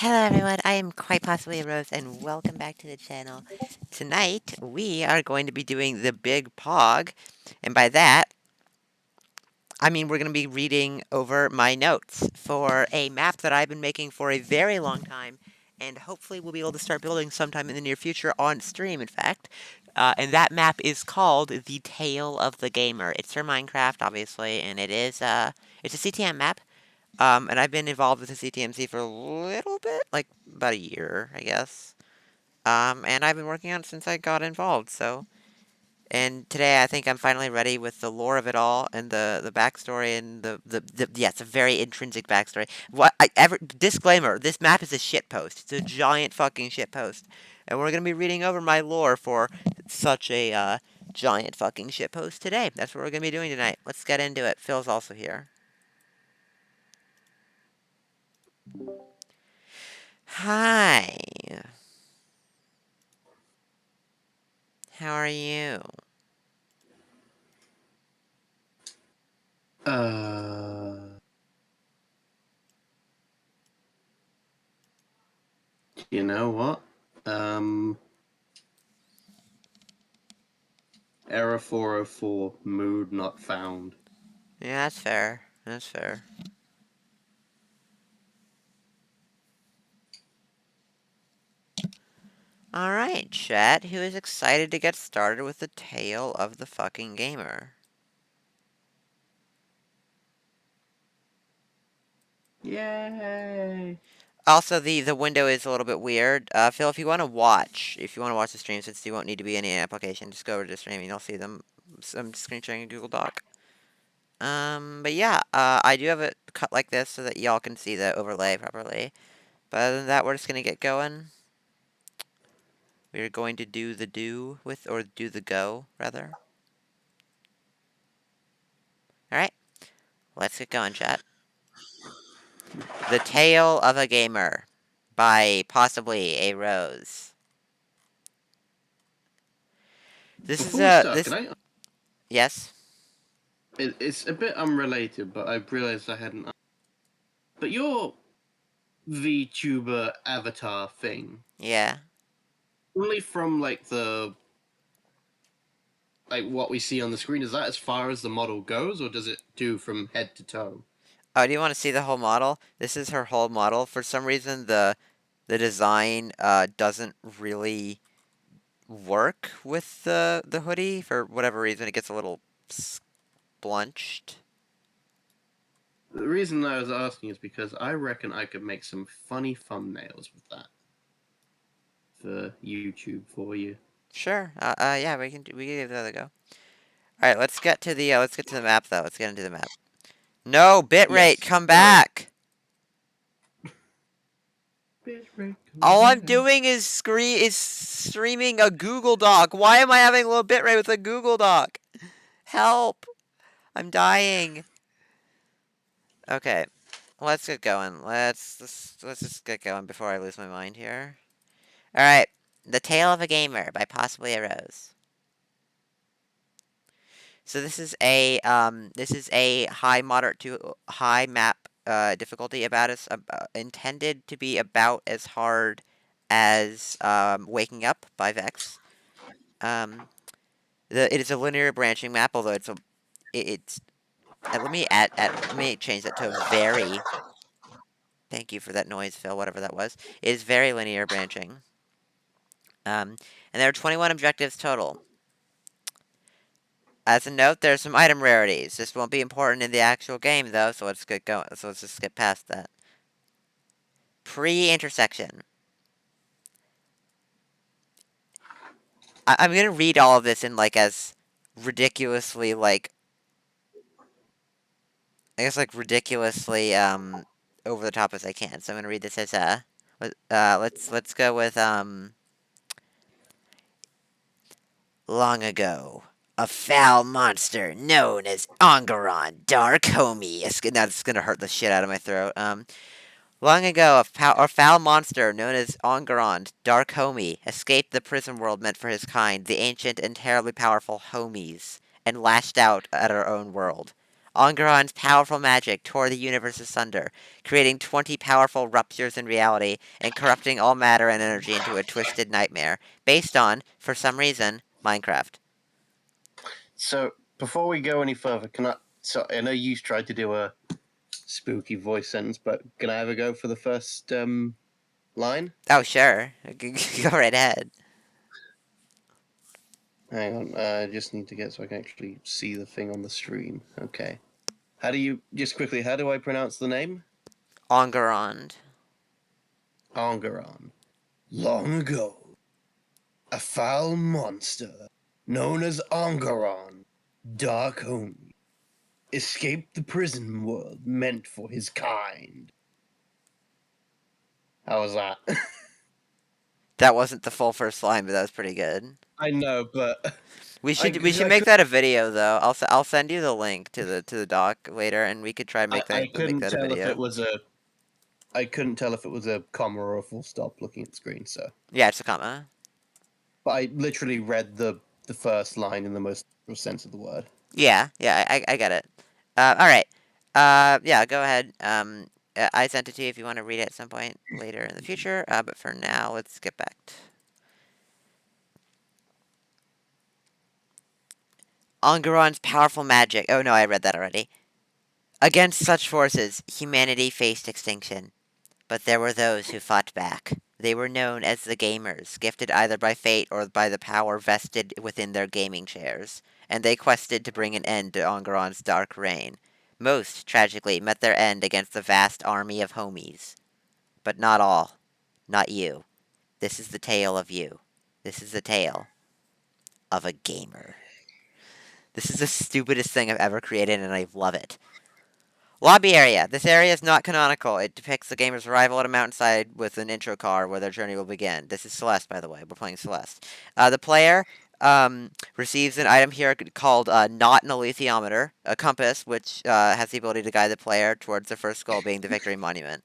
Hello everyone, I am quite possibly a Rose and welcome back to the channel. Tonight we are going to be doing the Big Pog, and by that I mean we're going to be reading over my notes for a map that I've been making for a very long time, and hopefully we'll be able to start building sometime in the near future on stream, in fact. And that map is called The Tale of the Gamer. It's for Minecraft, obviously, and it's a CTM map. And I've been involved with the CTMC for a little bit, like about a year, I guess. And I've been working on it since I got involved. And today I think I'm finally ready with the lore of it all and the backstory and yeah, it's a very intrinsic backstory. Disclaimer: this map is a shitpost. It's a giant fucking shitpost, and we're gonna be reading over my lore for such a giant fucking shitpost today. That's what we're gonna be doing tonight. Let's get into it. Phil's also here. Hi. How are you? Uh, you know what? Um, Error 404, mood not found. Yeah, that's fair. That's fair. Alright, chat. Who is excited to get started with the tale of the fucking gamer? Yay! Also, the window is a little bit weird. Phil, if you want to watch the stream, since you won't need to be in any application, just go over to the stream and you'll see them. I'm screen sharing a Google Doc. But yeah, I do have it cut like this so that y'all can see the overlay properly. But other than that, we're just gonna get going. We're going to do the or do the go, rather. Alright, let's get going, chat. The Tale of a Gamer by possibly a Rose. This is Before we start, can this I? yes. It's a bit unrelated, but I realized I hadn't. But your VTuber avatar thing, Yeah. only from like what we see on the screen, is that as far as the model goes, or does it do from head to toe? Oh, do you want to see the whole model? This is her whole model. For some reason the design doesn't really work with the hoodie for whatever reason. It gets a little splunched. The reason I was asking is because I reckon I could make some funny thumbnails with that for YouTube for you. Sure. Yeah, we can give that a go. All right, let's get to the map though. Let's get into the map. No, bitrate, Yes. come All right. back. Bitrate, come All I'm back. doing is streaming a Google Doc. Why am I having low bitrate with a Google Doc? Help! I'm dying. Okay, let's get going. Let's just get going before I lose my mind here. All right, The Tale of a Gamer by possibly a Rose. So this is a high moderate to high map difficulty intended to be about as hard as Waking Up by Vex. Um, it is a linear branching map, although it's let me change that to a very. Thank you for that noise, Phil. Whatever that was, it is very linear branching. And there are 21 objectives total. As a note, there are some item rarities. This won't be important in the actual game, though, so let's get going. So let's just skip past that. Pre-intersection. I'm gonna read all of this in as ridiculously ridiculously over the top as I can. So I'm gonna read this as let's go with long ago. A foul monster known as Ongaron, dark homie. Now this is gonna hurt the shit out of my throat. Long ago, a foul monster known as Ongaron, dark homie, escaped the prison world meant for his kind, the ancient and terribly powerful homies, and lashed out at our own world. Ongeron's powerful magic tore the universe asunder, creating 20 powerful ruptures in reality and corrupting all matter and energy into a twisted nightmare, based on, for some reason, Minecraft. So before we go any further, can I? So I know you tried to do a spooky voice sentence, but can I have a go for the first line? Oh, sure. Go right ahead. Hang on, I just need to get so I can actually see the thing on the stream. Okay. How do you just quickly? How do I pronounce the name? Ongerond. Angeron. Long ago, a foul monster known as Angeron, Dark Homie, escaped the prison world meant for his kind. How was that? That wasn't the full first line, but that was pretty good. I know, but We should I make could that a video though. I'll send you the link to the doc later, and we could try and I make couldn't that a tell if it video. was a I couldn't tell if it was a comma or a full stop looking at the screen. So, Yeah, it's a comma. but I literally read the first line in the most sense of the word. Yeah, yeah, I get it. All right. Yeah, go ahead. I sent it to you if you want to read it at some point later in the future. But for now, let's get back to Ongeron's powerful magic. Oh no, I read that already. Against such forces, humanity faced extinction. But there were those who fought back. They were known as the Gamers, gifted either by fate or by the power vested within their gaming chairs, and they quested to bring an end to Ongeron's dark reign. Most, tragically, met their end against the vast army of homies. But not all. Not you. This is the tale of you. This is the tale of a gamer. This is the stupidest thing I've ever created, and I love it. Lobby area. This area is not canonical. It depicts the gamer's arrival at a mountainside with an intro car where their journey will begin. This is Celeste, by the way. We're playing Celeste. The player receives an item here called Not an Alethiometer, a compass, which has the ability to guide the player towards their first goal, being the Victory Monument.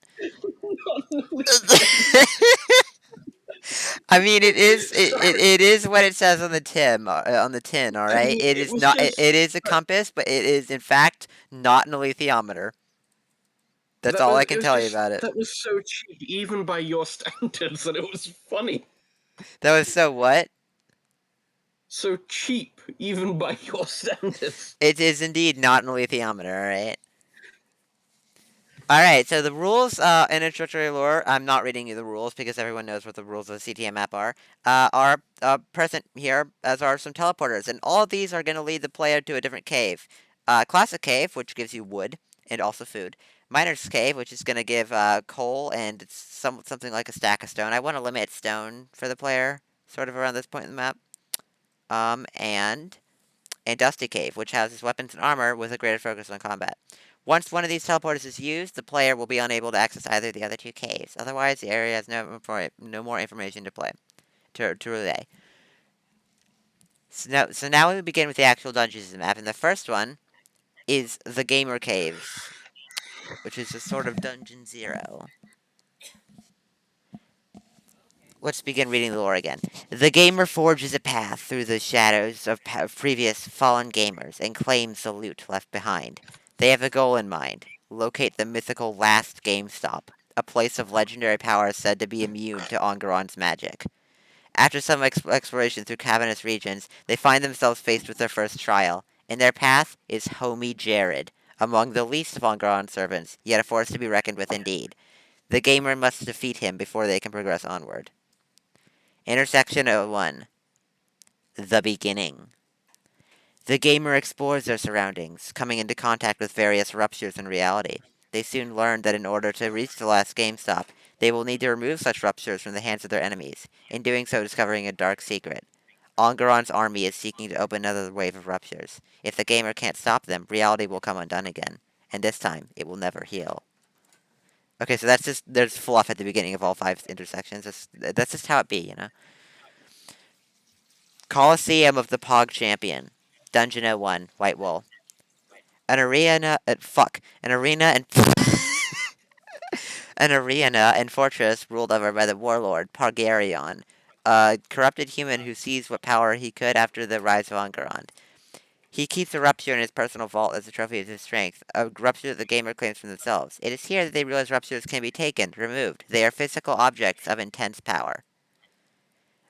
I mean, it is what it says on the tin. All I right, mean, it it is was not. just It is a compass, but it is in fact not an alethiometer. That's all I can tell you about it. that was so cheap, even by your standards, that it was funny. That was so what? So cheap, even by your standards. It is indeed not an alethiometer. All right. All right. So the rules in introductory lore. I'm not reading you the rules because everyone knows what the rules of the CTM map are. Are present here, as are some teleporters, and all of these are going to lead the player to a different cave. Classic cave, which gives you wood and also food. Miner's cave, which is going to give coal and it's something like a stack of stone. I want to limit stone for the player, sort of around this point in the map. And Dusty Cave, which houses weapons and armor with a greater focus on combat. Once one of these teleporters is used, the player will be unable to access either of the other two caves. Otherwise, the area has no more information to play to relay. So now we begin with the actual dungeons in the map, and the first one is the Gamer Caves, which is a sort of Dungeon Zero. Let's begin reading the lore again. The gamer forges a path through the shadows of previous fallen gamers and claims the loot left behind. They have a goal in mind: locate the mythical Last GameStop, a place of legendary power said to be immune to Ongeron's magic. After some exploration through cavernous regions, they find themselves faced with their first trial. In their path is Homie Jared, among the least of Ongeron's servants, yet a force to be reckoned with indeed. The gamer must defeat him before they can progress onward. Intersection 01. The beginning. The gamer explores their surroundings, coming into contact with various ruptures in reality. They soon learn that in order to reach the last GameStop, they will need to remove such ruptures from the hands of their enemies, in doing so discovering a dark secret. Ongeron's army is seeking to open another wave of ruptures. If the gamer can't stop them, reality will come undone again, and this time it will never heal. Okay, so that's just there's fluff at the beginning of all five intersections. That's just how it be, you know. Coliseum of the Pog Champion. Dungeon 01, White Wool. An arena and an arena and fortress ruled over by the warlord Pargarion, a corrupted human who seized what power he could after the rise of Angeron. He keeps a rupture in his personal vault as a trophy of his strength, a rupture that the gamer claims for themselves. It is here that they realize ruptures can be taken, removed. They are physical objects of intense power.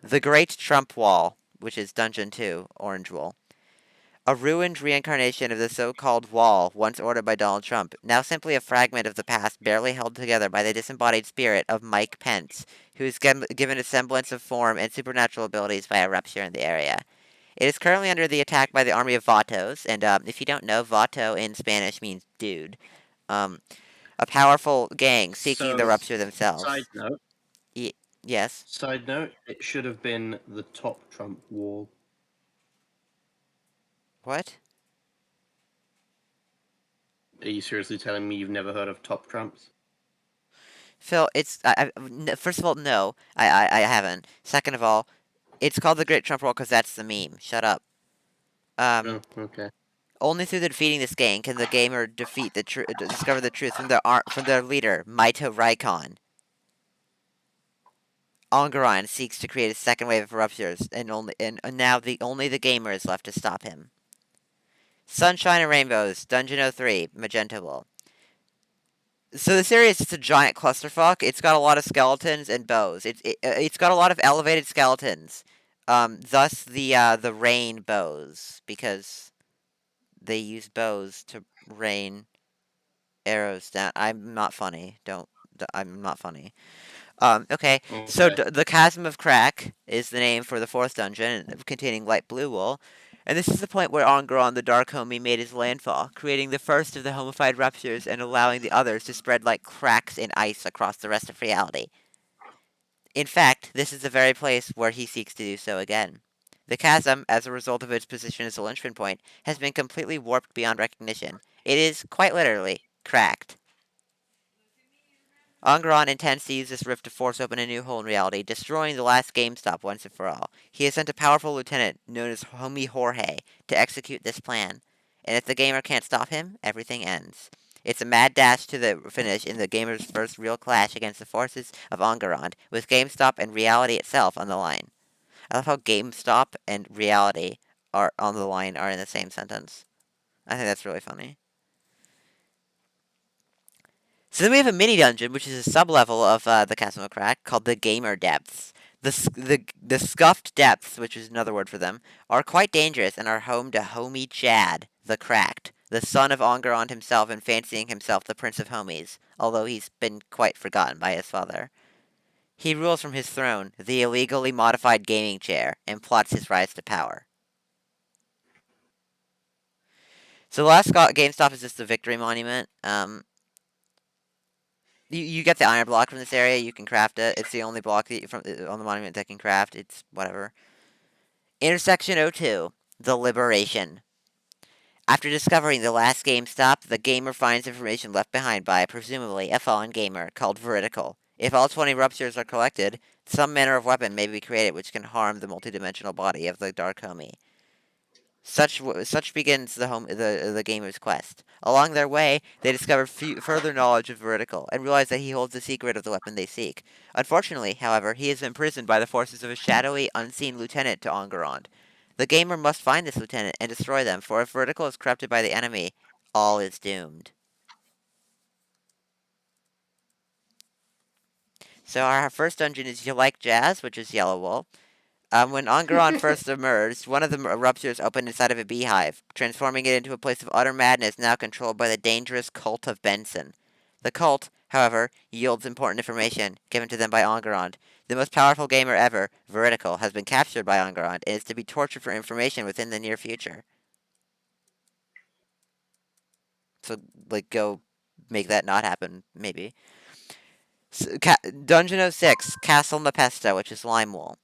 The Great Trump Wall, which is Dungeon 2, Orange Wool. A ruined reincarnation of the so-called wall once ordered by Donald Trump, now simply a fragment of the past barely held together by the disembodied spirit of Mike Pence, who is given a semblance of form and supernatural abilities by a rupture in the area. It is currently under the attack by the army of Vatos, and if you don't know, Vato in Spanish means dude. Um, a powerful gang seeking the So, rupture side themselves. note, Y- yes? it should have been the top Trump wall. What? Are you seriously telling me you've never heard of top Trumps? Phil, first of all, no, I haven't. Second of all, it's called the Great Trump Roll because that's the meme. Shut up. Um, Oh, okay. Only through defeating this gang can the gamer discover the truth from their leader, Maito Raikon. Ongaron seeks to create a second wave of ruptures, and now only the gamer is left to stop him. Sunshine and Rainbows, Dungeon 03, Magenta Wool. So this area is just a giant clusterfuck. It's got a lot of skeletons and bows. It's got a lot of elevated skeletons. Thus the rain bows because they use bows to rain arrows down. I'm not funny. Don't. I'm not funny. Okay. So Okay. the Chasm of Crack is the name for the fourth dungeon, containing light blue wool. And this is the point where Ongaron the Dark Homie made his landfall, creating the first of the homified ruptures and allowing the others to spread like cracks in ice across the rest of reality. In fact, this is the very place where he seeks to do so again. The chasm, as a result of its position as a linchpin point, has been completely warped beyond recognition. It is, quite literally, cracked. Angaron intends to use this rift to force open a new hole in reality, destroying the last GameStop once and for all. He has sent a powerful lieutenant, known as Homie Jorge, to execute this plan. And if the gamer can't stop him, everything ends. It's a mad dash to the finish in the gamer's first real clash against the forces of Angaron, with GameStop and reality itself on the line. I love how GameStop and reality are on the line are in the same sentence. I think that's really funny. So then we have a mini dungeon, which is a sub-level of the Castle of Crack, called the Gamer Depths. The Scuffed Depths, which is another word for them, are quite dangerous and are home to Homie Chad, the Cracked, the son of Ongarond himself and fancying himself the Prince of Homies, although he's been quite forgotten by his father. He rules from his throne, the illegally modified gaming chair, and plots his rise to power. So the last GameStop is just the Victory Monument. You get the iron block from this area. You can craft it. It's the only block from on the monument that can craft. It's whatever. Intersection 02, the Liberation. After discovering the last GameStop, the gamer finds information left behind by, presumably, a fallen gamer called Veridical. If all 20 ruptures are collected, some manner of weapon may be created which can harm the multidimensional body of the Dark Homie. Such begins the gamer's quest. Along their way, they discover further knowledge of Vertical and realize that he holds the secret of the weapon they seek. Unfortunately, however, he is imprisoned by the forces of a shadowy, unseen lieutenant to Ongarond. The gamer must find this lieutenant and destroy them, for if Vertical is corrupted by the enemy, all is doomed. So our first dungeon is You Like Jazz, which is Yellow Wool. When Angaron first emerged, one of the ruptures opened inside of a beehive, transforming it into a place of utter madness now controlled by the dangerous cult of Benson. The cult, however, yields important information given to them by Angaron. The most powerful gamer ever, Veridical, has been captured by Angaron and is to be tortured for information within the near future. So, go make that not happen, maybe. Dungeon 06, Castle Mepesta, which is Limewool.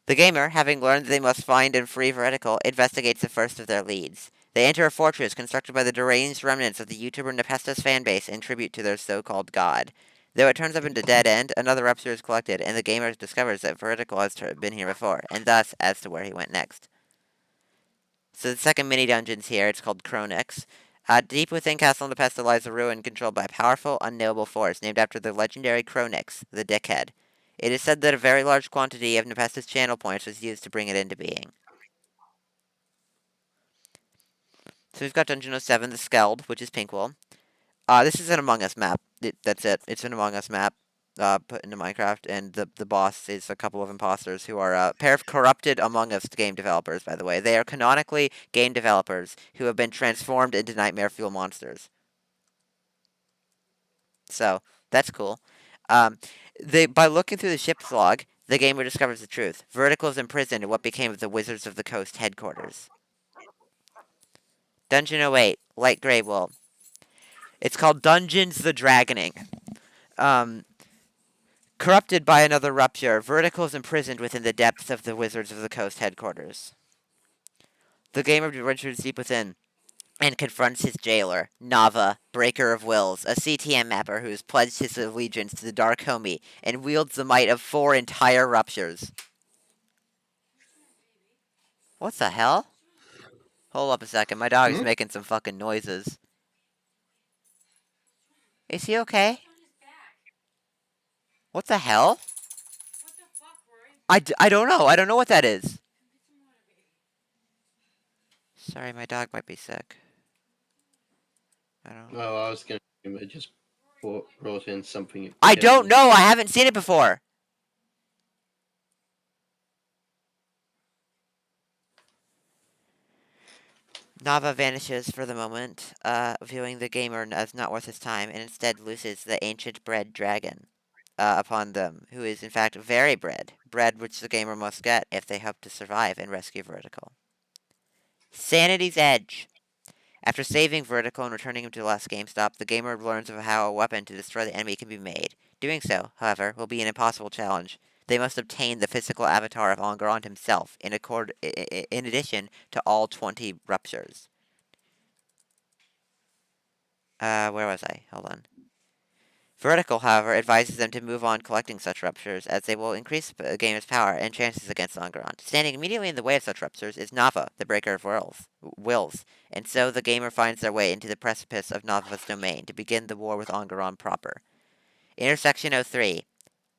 The gamer, having learned that they must find and free Vertical, investigates the first of their leads. They enter a fortress constructed by the deranged remnants of the YouTuber Nepestos fanbase in tribute to their so-called god. Though it turns up into dead end, another rupture is collected, and the gamer discovers that Vertical has been here before, and thus as to where he went next. So the second mini dungeon's here. It's called Chronix. Deep within Castle Nepesta lies a ruin controlled by a powerful, unknowable force named after the legendary Chronix, the Dickhead. It is said that a very large quantity of Nepesta's channel points was used to bring it into being. So we've got Dungeon 07, the Skeld, which is Pinkwool. This is an Among Us map. That's it. It's an Among Us map put into Minecraft, and the boss is a couple of imposters who are a pair of corrupted Among Us game developers, by the way. They are canonically game developers who have been transformed into nightmare fuel monsters. So that's cool. Um, by looking through the ship's log, the gamer discovers the truth. Vertical is imprisoned in what became of the Wizards of the Coast headquarters. Dungeon 08, Light Grey Wool. It's called Dungeons the Dragoning. Um, Corrupted by another rupture, Vertical is imprisoned within the depths of the Wizards of the Coast headquarters. The gamer ventures deep within and confronts his jailer, Nava, Breaker of Wills, a CTM mapper who has pledged his allegiance to the Dark Homie and wields the might of 4 entire ruptures. What the hell? Hold up a second, my dog is Hmm? making some fucking noises. Is he okay? What the hell? I don't know. I don't know what that is. Sorry, my dog might be sick. I don't. Oh, I was going to just brought in something I don't killing. know. I haven't seen it before. Nava vanishes for the moment, viewing the gamer as not worth his time, and instead looses the ancient bred dragon upon them, who is in fact very bred, bread which the gamer must get if they hope to survive and rescue Vertical. Sanity's Edge. After saving Vertical and returning him to the last GameStop, the gamer learns of how a weapon to destroy the enemy can be made. Doing so, however, will be an impossible challenge. They must obtain the physical avatar of Enguerrand himself, in addition to all 20 ruptures. Where was I? Hold on. Vertical, however, advises them to move on collecting such ruptures, as they will increase the game's power and chances against Enguerrand. Standing immediately in the way of such ruptures is Nava, the Breaker of Wills, and so the gamer finds their way into the precipice of Nava's domain to begin the war with Enguerrand proper. Intersection 03,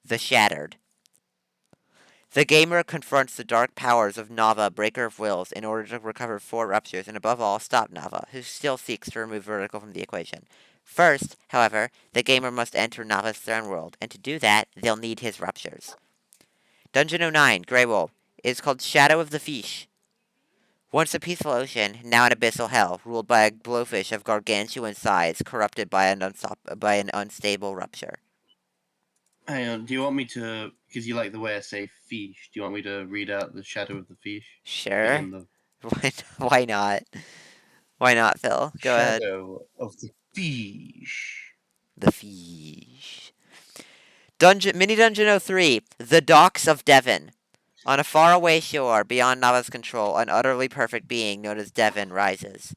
The Shattered. The gamer confronts the dark powers of Nava, Breaker of Wills, in order to recover 4 ruptures and, above all, stop Nava, who still seeks to remove Vertical from the equation. First, however, the gamer must enter Nava's throne world, and to do that, they'll need his ruptures. Dungeon 09, Grey Wool, is called Shadow of the Fish. Once a peaceful ocean, now an abyssal hell, ruled by a blowfish of gargantuan size, corrupted by an unstable rupture. Hang on, do you want me to, because you like the way I say fish, do you want me to read out the shadow of the fish? Sure. Begin the Why not? Why not, Phil? Go ahead. shadow of the fish. The fish. Mini Dungeon 03, The Docks of Devon. On a faraway shore beyond Nava's control, an utterly perfect being known as Devon rises.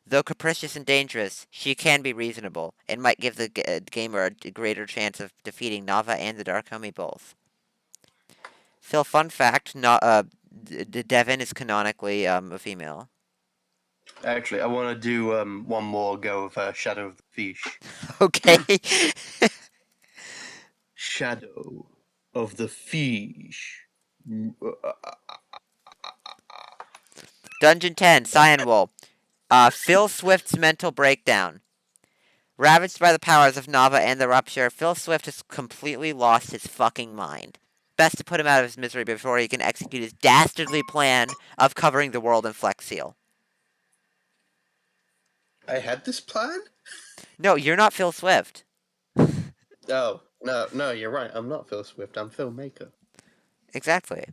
Though capricious and dangerous, she can be reasonable, and might give the gamer a greater chance of defeating Nava and the Dark Homie both. Phil, fun fact, Devon is canonically a female. Actually, I want to do one more go of shadow of the fish. Okay. Shadow of the fish. Dungeon 10, Cyan Wool. Phil Swift's mental breakdown. Ravaged by the powers of Nava and the Rupture, Phil Swift has completely lost his fucking mind. Best to put him out of his misery before he can execute his dastardly plan of covering the world in Flex Seal. I had this plan? No, you're not Phil Swift. Oh, no, you're right. I'm not Phil Swift. I'm Phil Maker. Exactly.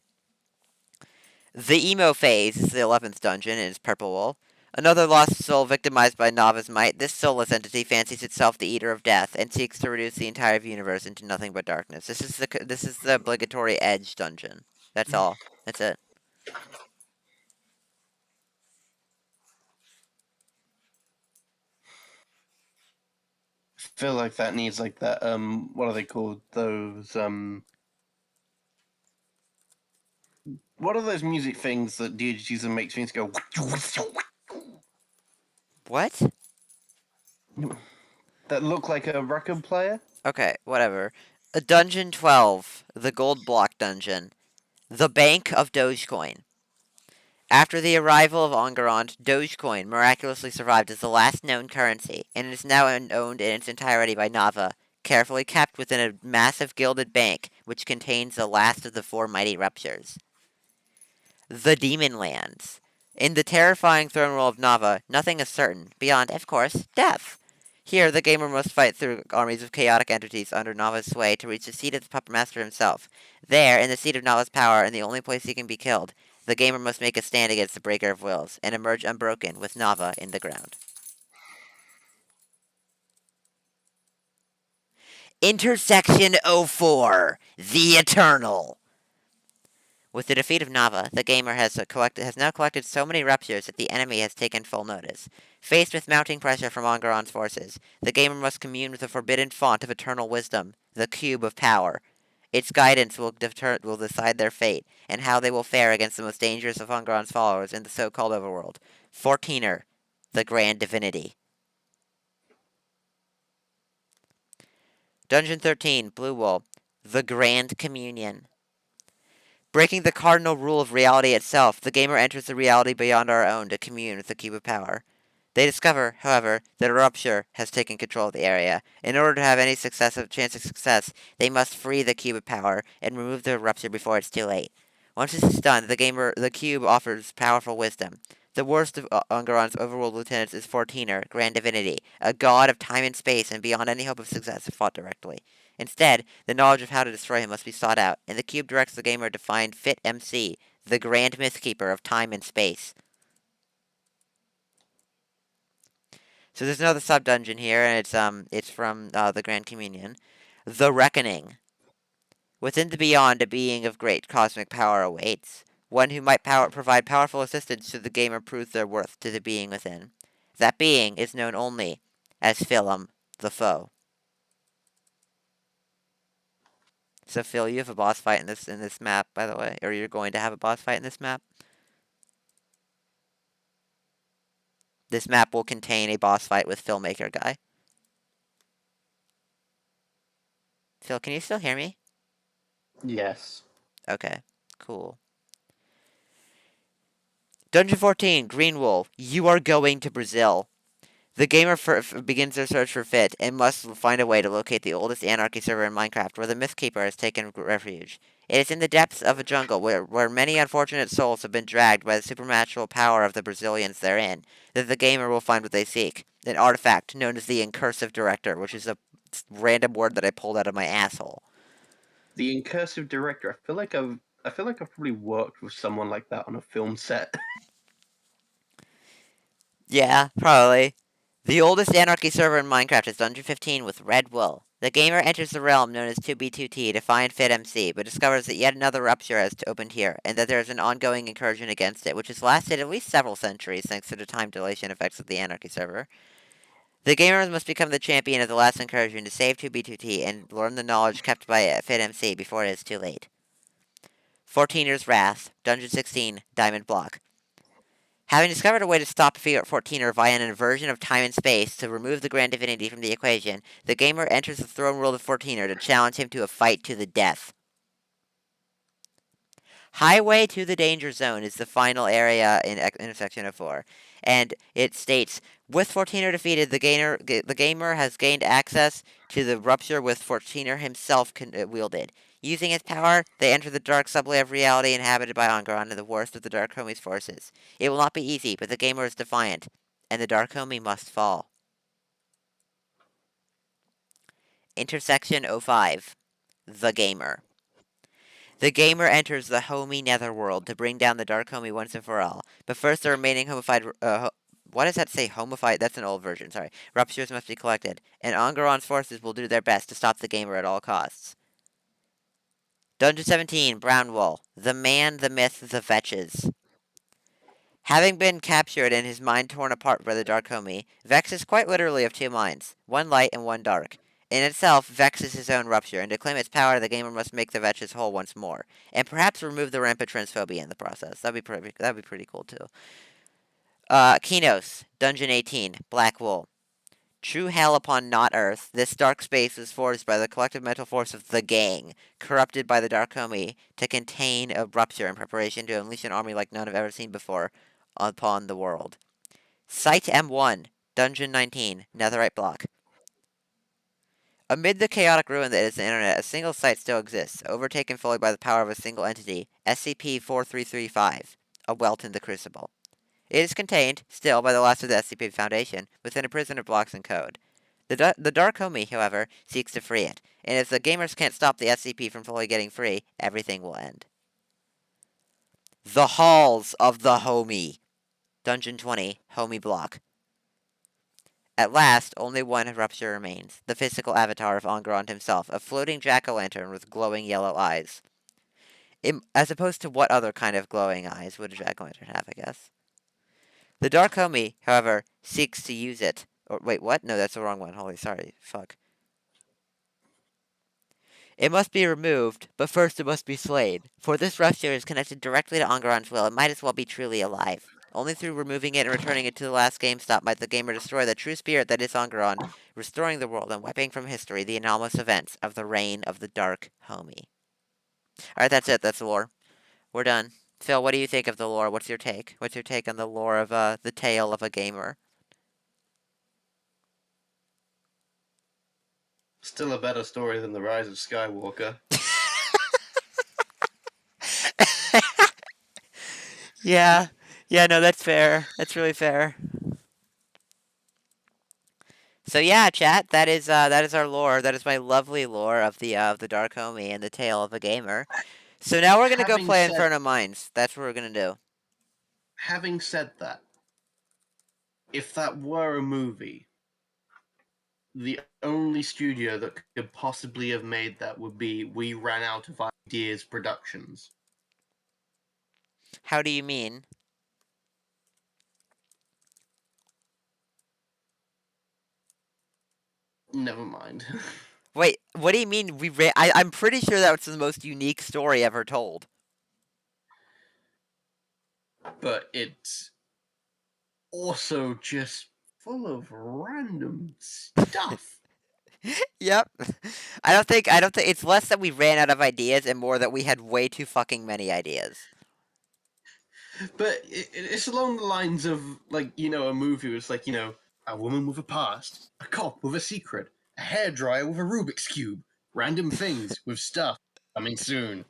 The Emo Phase is the 11th dungeon and is Purple Wool. Another lost soul victimized by Nava's might, this soulless entity fancies itself the Eater of Death and seeks to reduce the entire universe into nothing but darkness. This is the obligatory Edge dungeon. That's all. That's it. I feel like that needs like that. What are they called? Those What are those music things that DJs use and makes things go? What? That look like a record player? Okay, whatever. A Dungeon 12, the Gold Block Dungeon. The Bank of Dogecoin. After the arrival of Enguerrand, Dogecoin miraculously survived as the last known currency, and is now owned in its entirety by Nava, carefully kept within a massive gilded bank which contains the last of the four mighty ruptures. The Demon Lands. In the terrifying throne room of Nava, nothing is certain, beyond, of course, death. Here, the gamer must fight through armies of chaotic entities under Nava's sway to reach the seat of the Puppet Master himself. There, in the seat of Nava's power and the only place he can be killed, the gamer must make a stand against the Breaker of Wills and emerge unbroken with Nava in the ground. Intersection 04, The Eternal. With the defeat of Nava, the gamer has now collected so many ruptures that the enemy has taken full notice. Faced with mounting pressure from Enguerrand's forces, the gamer must commune with the forbidden font of eternal wisdom, the Cube of Power. Its guidance will decide their fate, and how they will fare against the most dangerous of Enguerrand's followers in the so-called overworld, Fourteener, the Grand Divinity. Dungeon 13, Blue Wool, the Grand Communion. Breaking the cardinal rule of reality itself, the gamer enters the reality beyond our own to commune with the Cube of Power. They discover, however, that a rupture has taken control of the area. In order to have any chance of success, they must free the Cube of Power and remove the rupture before it's too late. Once this is done, the cube offers powerful wisdom. The worst of Ungarond's overworld lieutenants is Fourteener, Grand Divinity, a god of time and space and beyond any hope of success if fought directly. Instead, the knowledge of how to destroy him must be sought out, and the cube directs the gamer to find Fit MC, the Grand Mythkeeper of time and space. So there's another sub dungeon here, and it's from the Grand Communion, the Reckoning. Within the Beyond, a being of great cosmic power awaits. One who might provide powerful assistance to the gamer proves their worth to the being within. That being is known only as Philum, the foe. So Phil, you have a boss fight in this map, by the way, or you're going to have a boss fight in this map. This map will contain a boss fight with Filmmaker Guy. Phil, can you still hear me? Yes. Okay, cool. Dungeon 14, Green Wool. You are going to Brazil. The gamer begins their search for Fit and must find a way to locate the oldest anarchy server in Minecraft where the Mythkeeper has taken refuge. It is in the depths of a jungle where many unfortunate souls have been dragged by the supernatural power of the Brazilians therein that the gamer will find what they seek. An artifact known as the Incursive Director, which is a random word that I pulled out of my asshole. The incursive director. I feel like I've probably worked with someone like that on a film set. Yeah, probably. The oldest anarchy server in Minecraft is Dungeon 15 with Red Wool. The gamer enters the realm known as 2B2T to find Fit MC, but discovers that yet another rupture has opened here, and that there is an ongoing incursion against it, which has lasted at least several centuries thanks to the time dilation effects of the anarchy server. The gamer must become the champion of the last incursion to save 2B2T and learn the knowledge kept by Fit MC before it is too late. 14er's Wrath, Dungeon 16, Diamond Block. Having discovered a way to stop Fourteener via an inversion of time and space to remove the Grand Divinity from the equation, the gamer enters the throne world of Fourteener to challenge him to a fight to the death. Highway to the Danger Zone is the final area in Intersection 04, and it states, with Fourteener defeated, the gamer has gained access to the rupture with Fourteener himself wielded. Using his power, they enter the dark subway of reality inhabited by Angaron and the worst of the Dark Homie's forces. It will not be easy, but the gamer is defiant, and the Dark Homie must fall. Intersection 05, The Gamer. The gamer enters the homie netherworld to bring down the dark homie once and for all. But first, the remaining homified. Why does that say homified? That's an old version, sorry. Ruptures must be collected, and Angaron's forces will do their best to stop the gamer at all costs. Dungeon 17, Brown Wool. The man, the myth, the fetches. Having been captured and his mind torn apart by the Dark Homie, Vex is quite literally of two minds, one light and one dark. In itself, Vex is his own rupture, and to claim its power, the gamer must make the Vetches whole once more, and perhaps remove the rampant transphobia in the process. That'd be pretty cool too. Kinos, Dungeon 18, Black Wool. True hell upon not Earth, this dark space was forged by the collective mental force of the gang, corrupted by the Dark Homie, to contain a rupture in preparation to unleash an army like none have ever seen before upon the world. Site M1, Dungeon 19, Netherite Block. Amid the chaotic ruin that is the internet, a single site still exists, overtaken fully by the power of a single entity, SCP-4335, a welt in the Crucible. It is contained, still, by the last of the SCP Foundation, within a prison of blocks and code. The Dark Homie, however, seeks to free it, and if the gamers can't stop the SCP from fully getting free, everything will end. The Halls of the Homie. Dungeon 20, Homie Block. At last, only one rupture remains, the physical avatar of Engrand himself, a floating jack-o'-lantern with glowing yellow eyes. As opposed to what other kind of glowing eyes would a jack-o'-lantern have, I guess? The Dark Homie, however, seeks to use it. Or wait, what? No, that's the wrong one. Holy sorry. Fuck. It must be removed, but first it must be slain. For this rupture is connected directly to Enguerrand's will, it might as well be truly alive. Only through removing it and returning it to the last GameStop might the gamer destroy the true spirit that is Enguerrand, restoring the world and wiping from history the anomalous events of the reign of the Dark Homie. Alright, that's it. That's the lore. We're done. Phil, what do you think of the lore? What's your take? What's your take on the lore of the tale of a gamer? Still a better story than the Rise of Skywalker. Yeah. Yeah, no, that's fair. That's really fair. So yeah, chat, that is our lore. That is my lovely lore of the Dark Homie and the tale of a gamer. So now we're gonna go Having play said Inferno Mines. That's what we're gonna do. having said that, if that were a movie, the only studio that could possibly have made that would be We Ran Out of Ideas Productions. How do you mean? Never mind. Wait, what do you mean we ran? I'm pretty sure that was the most unique story ever told. But it's also just full of random stuff. Yep. I don't think it's less that we ran out of ideas and more that we had way too fucking many ideas. But it's along the lines of, like, a movie was like, a woman with a past, a cop with a secret, a hairdryer with a Rubik's Cube, random things with stuff coming soon.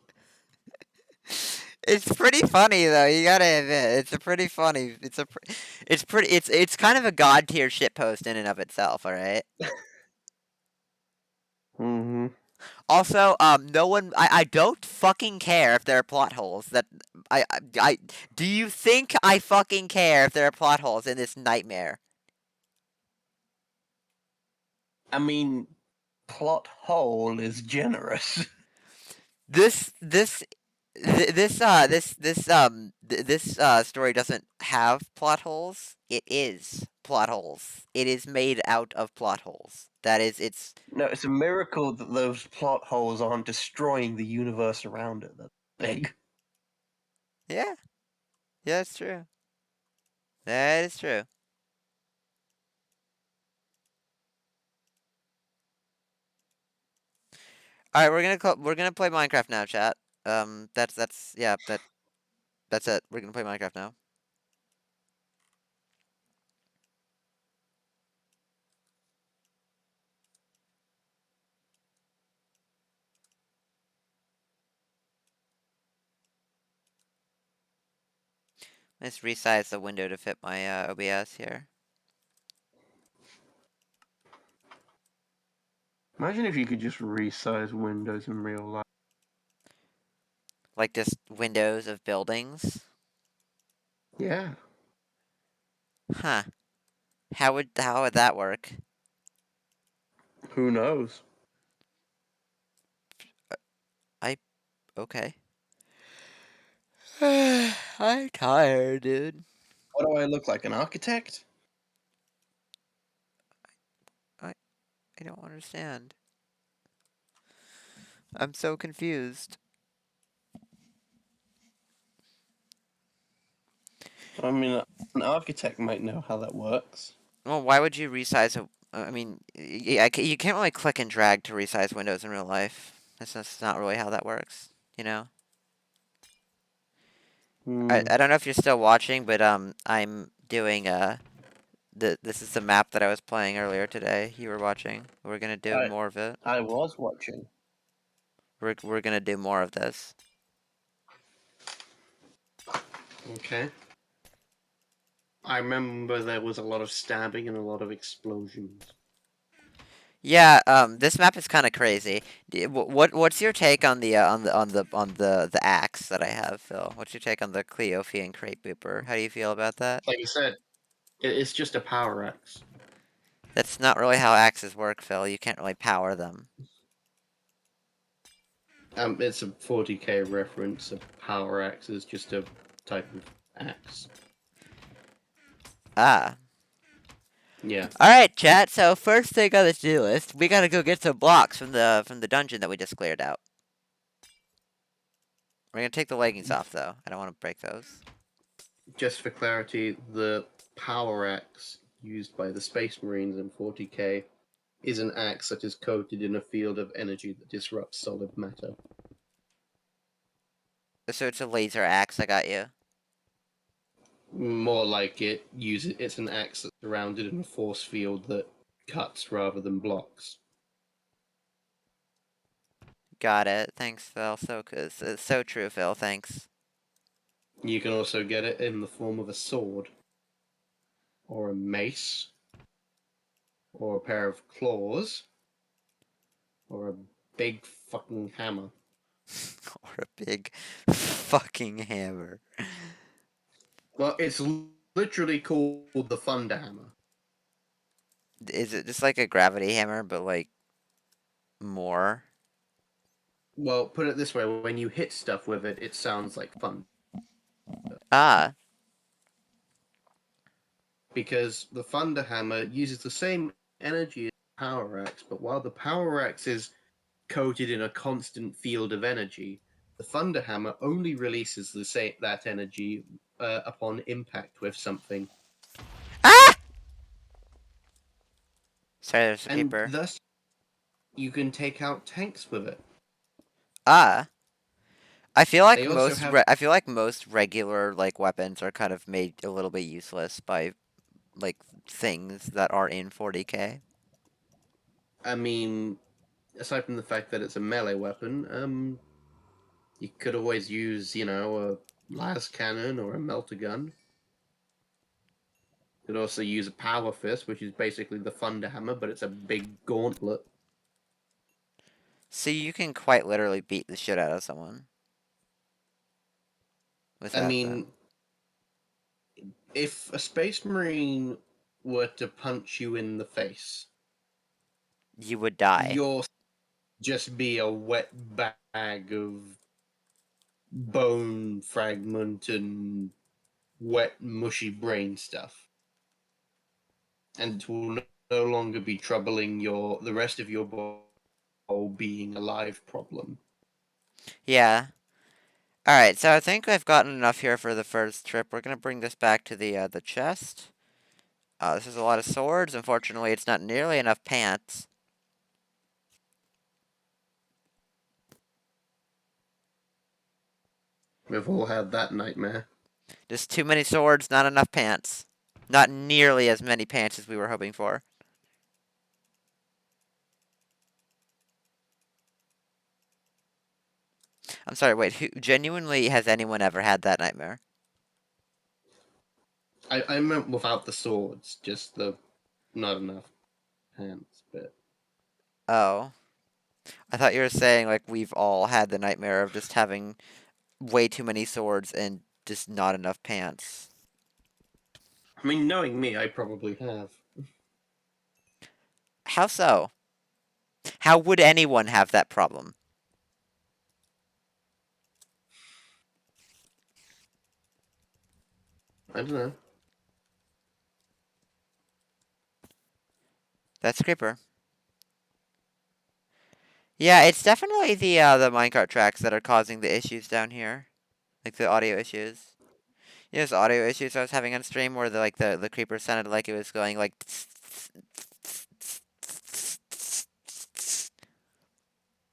It's pretty funny though. You gotta admit, it's a pretty funny. It's pretty. It's kind of a god tier shit post in and of itself. All right. Mm-hmm. Also, no one. I don't fucking care if there are plot holes. I. Do you think I fucking care if there are plot holes in this nightmare? I mean, plot hole is generous. This this this story doesn't have plot holes. It is plot holes. It is made out of plot holes. That is, it's No, it's a miracle that those plot holes aren't destroying the universe around it. That's big. yeah, yeah, it's true. That is true. All right, we're gonna play Minecraft now, chat. That's yeah, that's it. We're gonna play Minecraft now. Let's resize the window to fit my OBS here. Imagine if you could just resize windows in real life. Like just windows of buildings. Yeah. Huh. How would that work? Who knows? I okay. I'm tired, dude. What do I look like? An architect? I I don't understand. I'm so confused. I mean, an architect might know how that works. Well, why would you resize a I mean, yeah, you can't really click and drag to resize windows in real life. That's just not really how that works, you know? Hmm. I don't know if you're still watching, but I'm doing this is the map that I was playing earlier today. You were watching. We're gonna do I more of it. I was watching. We're gonna do more of this. Okay. I remember there was a lot of stabbing and a lot of explosions. Yeah, this map is kind of crazy. What's your take on the the axe that I have, Phil? What's your take on the Cleophian Crate Booper? How do you feel about that? Like you said, it's just a power axe. That's not really how axes work, Phil. You can't really power them. It's a 40k reference. A power axe is just a type of axe. Ah. Yeah. Alright, chat, so first thing on the to-do list, we gotta go get some blocks from the dungeon that we just cleared out. We're gonna take the leggings off though. I don't want to break those. Just for clarity, the power axe used by the Space Marines in 40k is an axe that is coated in a field of energy that disrupts solid matter. So it's a laser axe, I got you. More like it's an axe that's surrounded in a force field that cuts rather than blocks. Got it. Thanks, Phil. It's so true, Phil. Thanks. You can also get it in the form of a sword, or a mace, or a pair of claws, or a big fucking hammer. Or a big fucking hammer. Well, it's literally called the Thunder Hammer. Is it just like a gravity hammer, but like more? Well, put it this way: when you hit stuff with it, it sounds like thunder. Ah, Because the Thunder Hammer uses the same energy as the Power Axe, but while the Power Axe is coated in a constant field of energy, the Thunder Hammer only releases that energy upon impact with something, ah! Sorry, there's a and creeper. thus you can take out tanks with it. Ah, They also have, I feel like most regular like weapons are kind of made a little bit useless by like things that are in 40k. I mean, aside from the fact that it's a melee weapon, you could always use, a las cannon or a melter gun. You could also use a power fist, which is basically the thunder hammer, but it's a big gauntlet. So you can quite literally beat the shit out of someone with I that mean, then. if a space marine were to punch you in the face, You would die. you'll just be a wet bag of bone fragment and wet, mushy brain stuff, and it will no longer be troubling the rest of your whole being alive problem. Yeah. Alright, so I think I've gotten enough here for the first trip. We're gonna bring this back to the chest. This is a lot of swords. Unfortunately, it's not nearly enough pants. We've all had that nightmare. Just too many swords, not enough pants. Not nearly as many pants as we were hoping for. I'm sorry, wait, who genuinely has anyone ever had that nightmare? I meant without the swords, just the not enough pants bit. Oh. I thought you were saying like we've all had the nightmare of just having way too many swords and just not enough pants. I mean, knowing me, I probably have. How so? How would anyone have that problem? I don't know. That's Creeper. Yeah, it's definitely the minecart tracks that are causing the issues down here. Like the audio issues. Yeah, there's audio issues I was having on stream where the creeper sounded like it was going like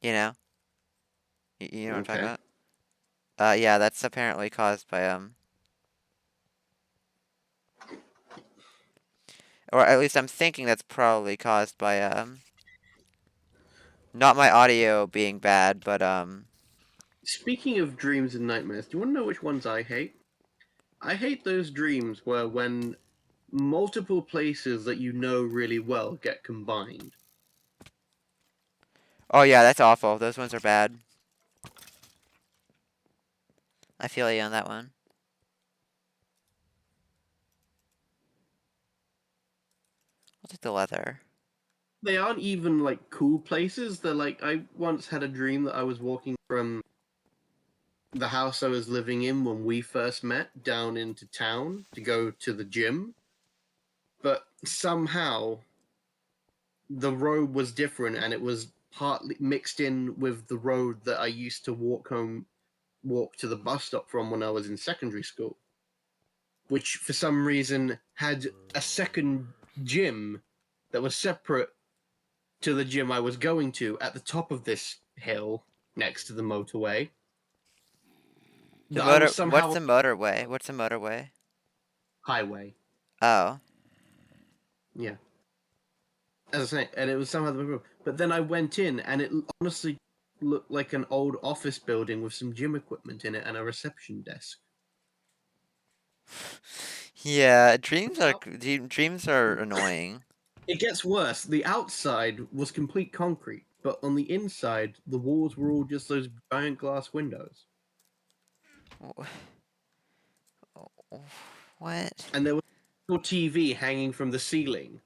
You know? You know what I'm talking Okay. about? Yeah, that's apparently caused by or at least I'm thinking that's probably caused by not my audio being bad, but Speaking of dreams and nightmares, do you want to know which ones I hate? I hate those dreams where when multiple places that you know really well get combined. oh yeah, that's awful. Those ones are bad. I feel you on that one. I'll take the leather. They aren't even like cool places. They're like I once had a dream that I was walking from the house I was living in when we first met down into town to go to the gym, but somehow the road was different and it was partly mixed in with the road that I used to walk to the bus stop from when I was in secondary school, which for some reason had a second gym that was separate to the gym I was going to at the top of this hill next to the motorway. The That I was motor. What's somehow the motorway? What's the motorway? highway. Oh, Yeah, as I say, and it was somehow the but then I went in and it honestly looked like an old office building with some gym equipment in it and a reception desk. yeah. Dreams are annoying. It gets worse. The outside was complete concrete, but on the inside, the walls were all just those giant glass windows. What? And there was a TV hanging from the ceiling.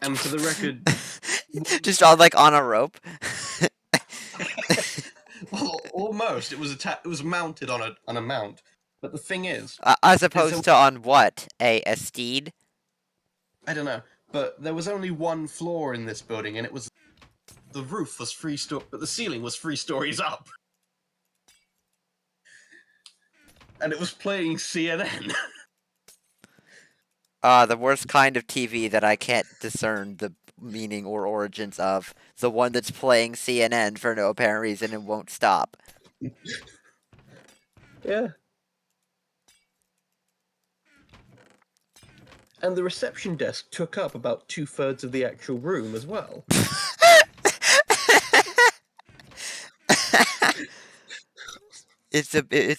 And for the record, Just on like on a rope. well, almost. It was mounted on a mount. But the thing As is there, opposed to on what? A steed? I don't know. But there was only one floor in this building, and it was the roof was but the ceiling was 3 stories up, and it was playing CNN. The worst kind of TV that I can't discern the meaning or origins of. The one that's playing CNN for no apparent reason and won't stop. Yeah. And the reception desk took up about 2/3 of the actual room as well. It's a big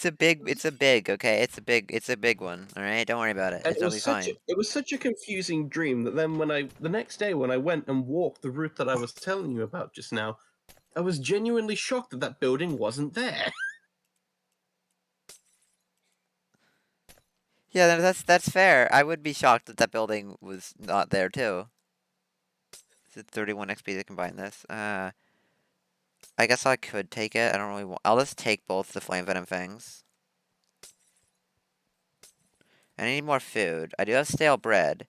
one. All right, don't worry about it. And It'll be fine. it was such a confusing dream that then when I the next day when I went and walked the route that I was telling you about just now, I was genuinely shocked that that building wasn't there. Yeah, that's fair. I would be shocked that that building was not there too. Is it 31 XP to combine this? I guess I could take it. I don't really want. I'll just take both the flame venom fangs. I need more food. I do have stale bread.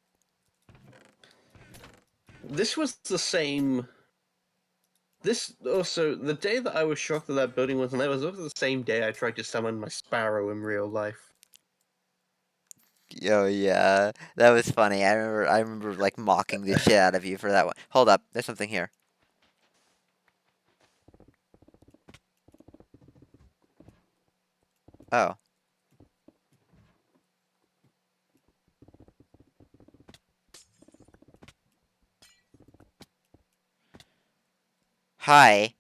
This was the same. This also the day that I was shocked that that building wasn't there was also the same day I tried to summon my sparrow in real life. Oh yeah, that was funny. I remember like mocking the shit out of you for that one. Hold up, there's something here. Oh, hi.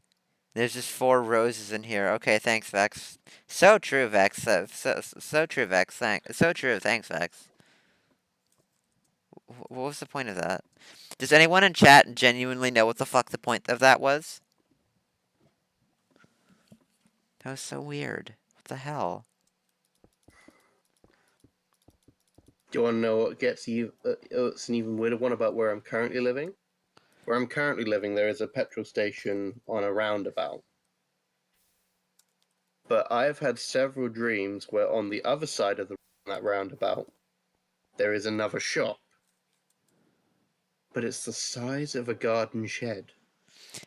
There's just 4 roses in here. Okay, thanks, Vex. So true, Vex. So true, Vex. So true. Thanks, Vex. What was the point of that? Does anyone in chat genuinely know what the fuck the point of that was? That was so weird. What the hell? Do you want to know what gets you? It's an even weirder one about where I'm currently living. Where I'm currently living, there is a petrol station on a roundabout. But I've had several dreams where on the other side of that roundabout, there is another shop, but it's the size of a garden shed.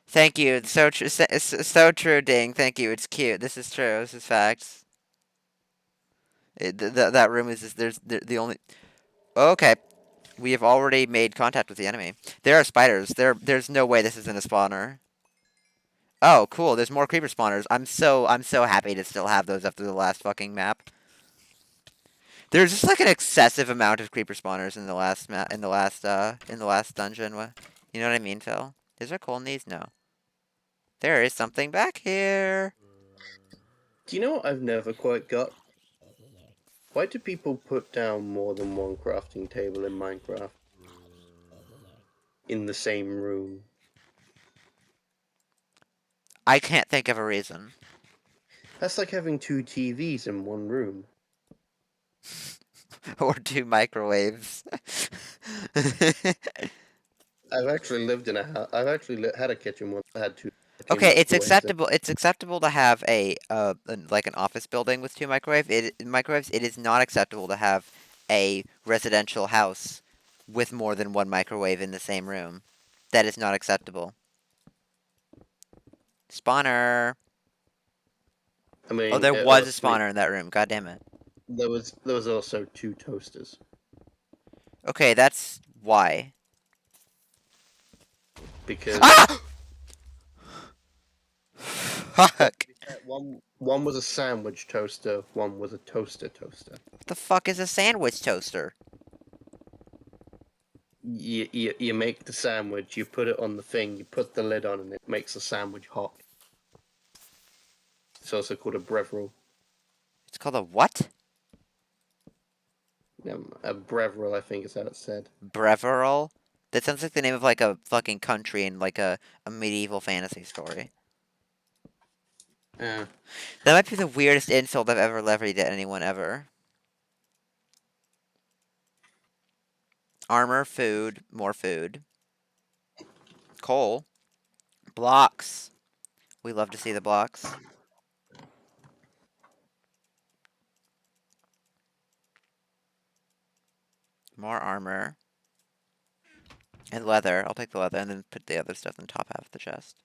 Thank you. It's so true. So true, Ding. Thank you. It's cute. This is true. This is facts. That room is just, the only. Okay, we have already made contact with the enemy. There are spiders. There's no way this isn't a spawner. Oh, cool. There's more creeper spawners. I'm so happy to still have those after the last fucking map. There's just like an excessive amount of creeper spawners in the last map in the last dungeon. What? You know what I mean, Phil? Is there coal in these? No. There is something back here. Do you know what I've never quite got? Why do people put down more than one crafting table in Minecraft in the same room? I can't think of a reason. That's like having two TVs in one room. Or two microwaves. I've actually lived in a house. I've actually had a kitchen once that had two Okay, it's microwaves in. acceptable. It's acceptable to have like an office building with two microwaves. It is not acceptable to have a residential house with more than one microwave in the same room. That is not acceptable. Spawner. I Oh, mean, there was a honestly, spawner in that room. God damn it. there was also two toasters Okay, that's why. because Ah! Fuck. one was a sandwich toaster, one was a toaster toaster. What the fuck is a sandwich toaster? You make the sandwich, you put it on the thing, you put the lid on, and it makes the sandwich hot. It's also called a brevril. It's called a what? A brevril, I think is how it's said. Breveril? That sounds like the name of like a fucking country in like a medieval fantasy story. Uh, That might be the weirdest insult I've ever levied at anyone ever. Armor, food, more food. Coal. Blocks. We love to see the blocks. More armor. And leather. I'll take the leather and then put the other stuff in the top half of the chest.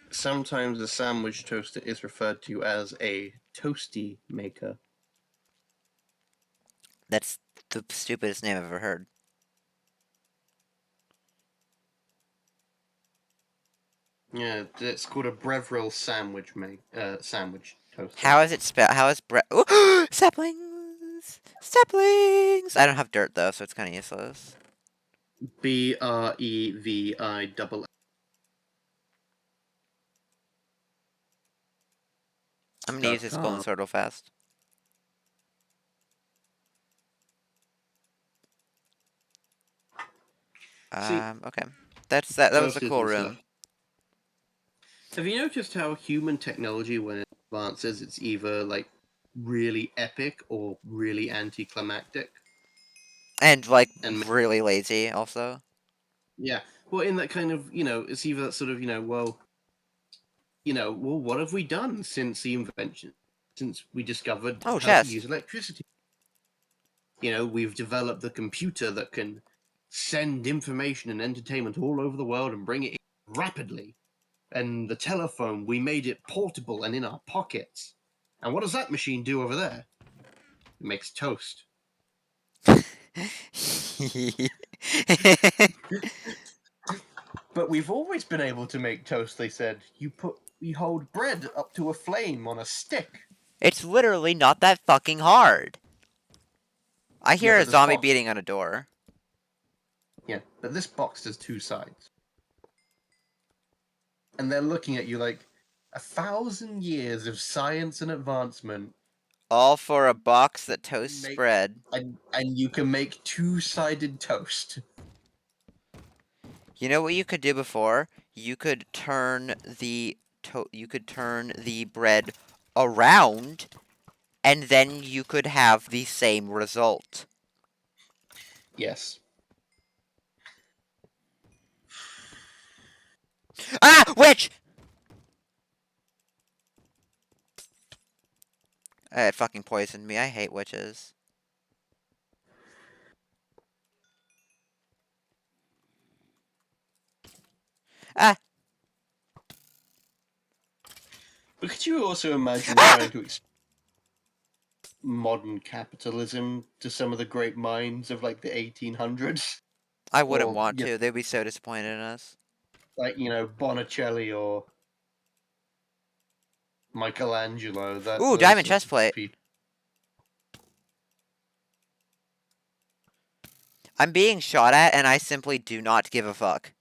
Sometimes a sandwich toaster is referred to as a toasty maker. That's the stupidest name I've ever heard. Yeah, it's called a brevril sandwich toaster. How is it spelled? How is Ooh, saplings! Saplings! I don't have dirt though, so it's kind of useless. Brevi. I'm gonna use this golden .com. sword real fast. See, Okay. That was a toasters cool and stuff. room. Have you noticed how human technology, when it advances, it's either like really epic or really anticlimactic? And like And really lazy also. yeah, well, in that kind of, it's either that sort of, well, what have we done since the invention, since we discovered Oh, how to chest. use electricity? We've developed the computer that can send information and entertainment all over the world and bring it in rapidly. And the telephone, we made it portable and in our pockets. And what does that machine do over there? It makes toast. But we've always been able to make toast, they said. You hold bread up to a flame on a stick. It's literally not that fucking hard. I Yeah, hear a but this zombie box beating on a door. yeah, but this box has two sides. And they're looking at you like 1,000 years of science and advancement All for a box that toasts make bread. and you can make two-sided toast. You know what you could do before? You could turn the bread around and then you could have the same result. Yes. Ah, witch! It fucking poisoned me. I hate witches. Ah, But could you also imagine ah! trying to modern capitalism to some of the great minds of like the 1800s? I wouldn't Or want to. They'd be so disappointed in us. like Botticelli or Michelangelo. That Ooh, those diamond sorts chest of plate. people. I'm being shot at, and I simply do not give a fuck.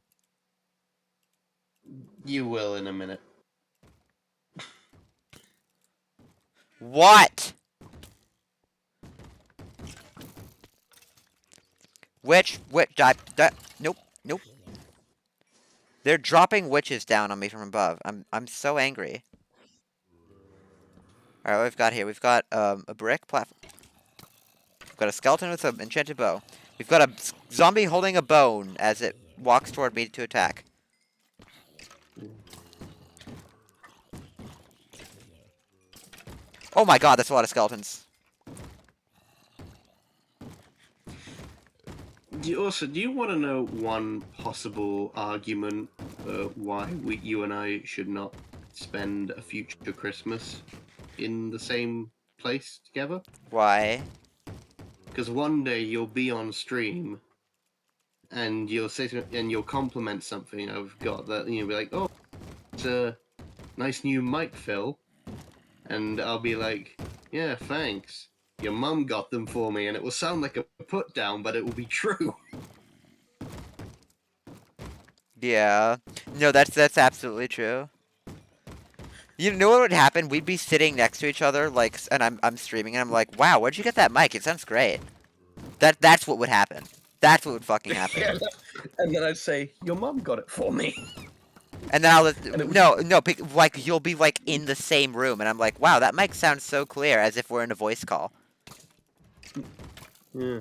You will in a minute. What? Which, nope, nope. They're dropping witches down on me from above. I'm so angry. Alright, what we've got here? We've got, a brick platform. We've got a skeleton with an enchanted bow. We've got a zombie holding a bone as it walks toward me to attack. Oh my god, that's a lot of skeletons. Do you want to know one possible argument why you and I should not spend a future Christmas in the same place together? Why? Because one day you'll be on stream and you'll say and you'll compliment something I've got that you'll be like, "Oh, it's a nice new mic, Phil," and I'll be like, "Yeah, thanks. Your mum got them for me," and it will sound like a put down, but it will be true. Yeah. No, that's absolutely true. You know what would happen? We'd be sitting next to each other, like, and I'm streaming, and I'm like, "Wow, where'd you get that mic? It sounds great." That's what would happen. That's what would fucking happen. Yeah. And then I'd say, "Your mum got it for me," And then I'll and it would. no, like you'll be like in the same room, and I'm like, "Wow, that mic sounds so clear," as if we're in a voice call. Yeah.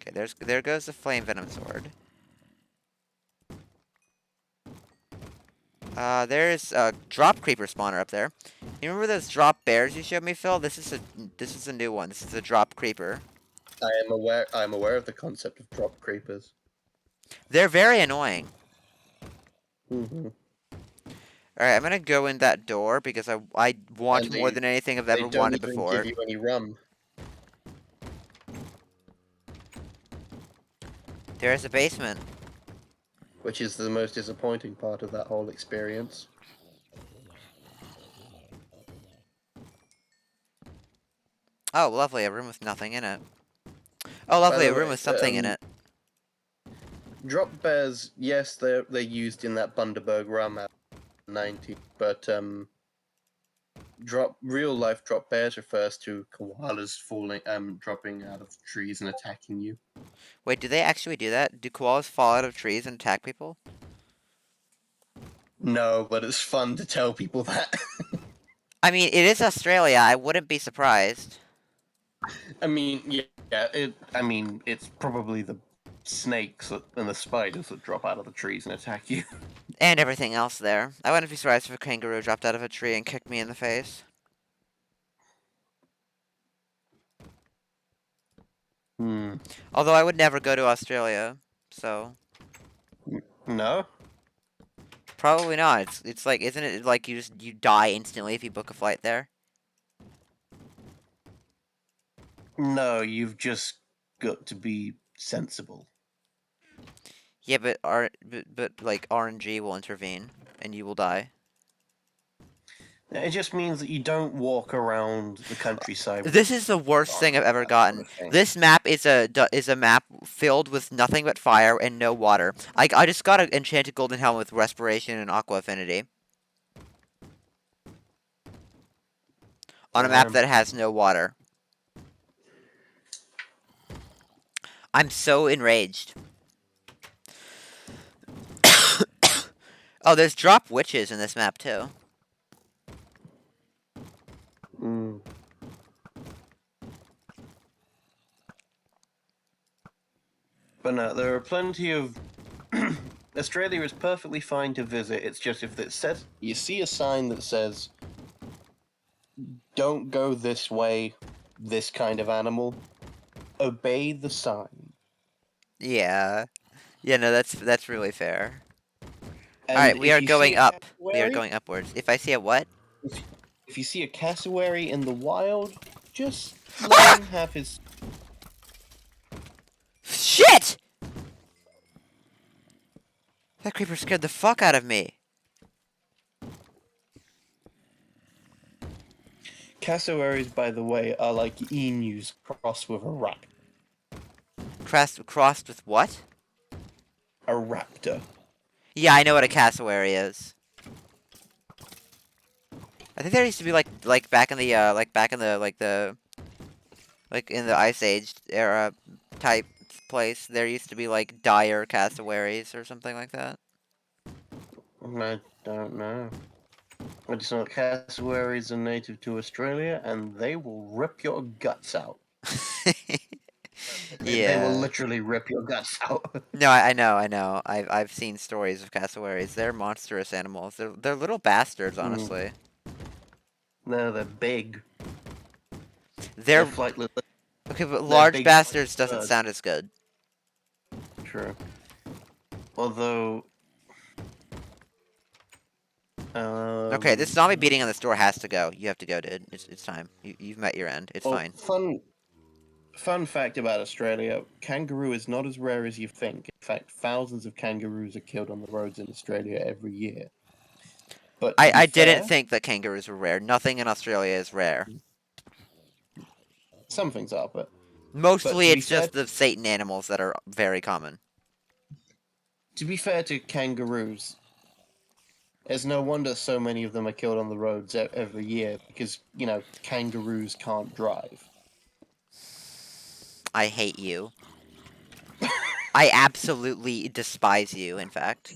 Okay, there goes the flame venom sword. There's a drop creeper spawner up there. You remember those drop bears you showed me, Phil? This is a new one. This is a drop creeper. I am aware of the concept of drop creepers. They're very annoying. Mm-hmm. All right, I'm gonna go in that door because I want And more than anything I've they ever don't wanted even give before. you any rum, There's a basement. which is the most disappointing part of that whole experience. Oh, lovely, a room with nothing in it. Oh, By lovely, the a room way, with something in it. drop bears, yes, they're used in that Bundaberg rum out of the 90s, but drop real life drop bears refers to koalas falling, dropping out of trees and attacking you. Wait, do they actually do that? Do koalas fall out of trees and attack people? No, but it's fun to tell people that. I mean, it is Australia. I wouldn't be surprised. I mean, yeah, I mean, it's probably the snakes and the spiders that drop out of the trees and attack you. And everything else there. I wouldn't be surprised if a kangaroo dropped out of a tree and kicked me in the face. Hmm. Although I would never go to Australia, so No, probably not. It's like, isn't it like you die instantly if you book a flight there? no, you've just got to be sensible. Yeah, but like RNG will intervene and you will die. It just means that you don't walk around the countryside with This is the worst on thing I've ever that sort gotten. of thing. This map is a map filled with nothing but fire and no water. I just got an enchanted golden helmet with respiration and aqua affinity on a map Damn. that has no water. I'm so enraged. Oh, there's drop witches in this map too. Mm. But no, there are plenty of. Australia is perfectly fine to visit. It's just if it says you see a sign that says "Don't go this way," this kind of animal, obey the sign. Yeah. Yeah, no, that's really fair. And Alright, we if are you see going a up. We are cassowary, going upwards. If I see a what? if, if you see a cassowary in the wild, just let him have his. Shit! That creeper scared the fuck out of me. Cassowaries, by the way, are like emus crossed with a rat. Crossed with what? A raptor. Yeah, I know what a cassowary is. I think there used to be like back in the like in the Ice Age era type place. There used to be like dire cassowaries or something like that. I don't know. I just know cassowaries are native to Australia and they will rip your guts out. They will Yeah. literally rip your guts out. No, I know, I know. I've seen stories of cassowaries. They're monstrous animals. They're little bastards, Mm. honestly. No, they're big. They're They're like okay, but they're large big flighty bastards doesn't birds. sound as good. True. Although, Okay, this zombie um, beating on this door has to go. You have to go, dude. It's time. You've met your end. It's well, fine. fun fact about Australia: kangaroo is not as rare as you think. In fact, thousands of kangaroos are killed on the roads in Australia every year. But to be I didn't fair, think that kangaroos were rare. Nothing in Australia is rare. some things are, but Mostly it's just the Satan animals that are very common. to be fair to kangaroos, it's no wonder so many of them are killed on the roads every year because kangaroos can't drive. I hate you. I absolutely despise you, in fact.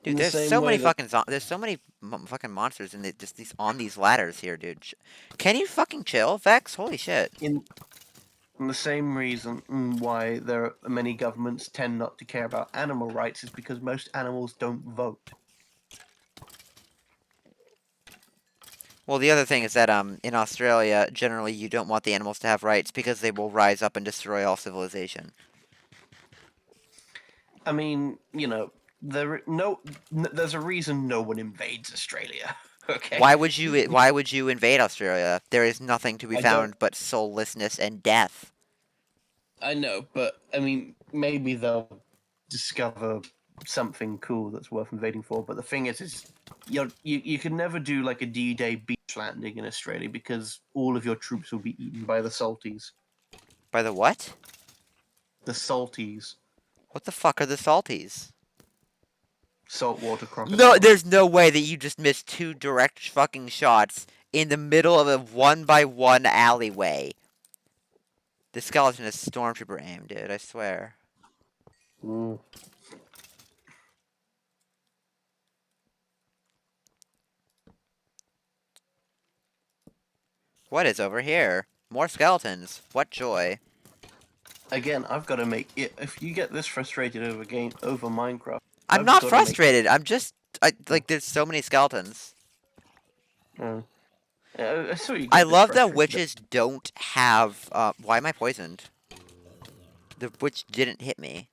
In Dude, the same way that there's so many fucking monsters in just these on these ladders here, dude. Can you fucking chill, Vex? Holy shit. in And the same reason why there are many governments tend not to care about animal rights is because most animals don't vote. Well, the other thing is that in Australia, generally you don't want the animals to have rights because they will rise up and destroy all civilization. I mean, there's a reason no one invades Australia. Okay, Why would you invade Australia? There is nothing to be I don't. found but soullessness and death. I know, but I mean, maybe they'll discover something cool that's worth invading for. But the thing is you can never do like a D-Day beach landing in Australia because all of your troops will be eaten by the salties. By the what? The salties, What the fuck are the salties? saltwater No, crocodiles. there's no way that you just missed two direct fucking shots in the middle of a one by one alleyway. The skeleton is stormtrooper aim, dude, I swear. Mm. What is over here? More skeletons. What joy. Again, I've got to make it. If you get this frustrated over Minecraft, I'm I've not got to make. frustrated. There's so many skeletons. Uh, I saw you I get a bit love that frustrated. witches don't have, why am I poisoned? The witch didn't hit me.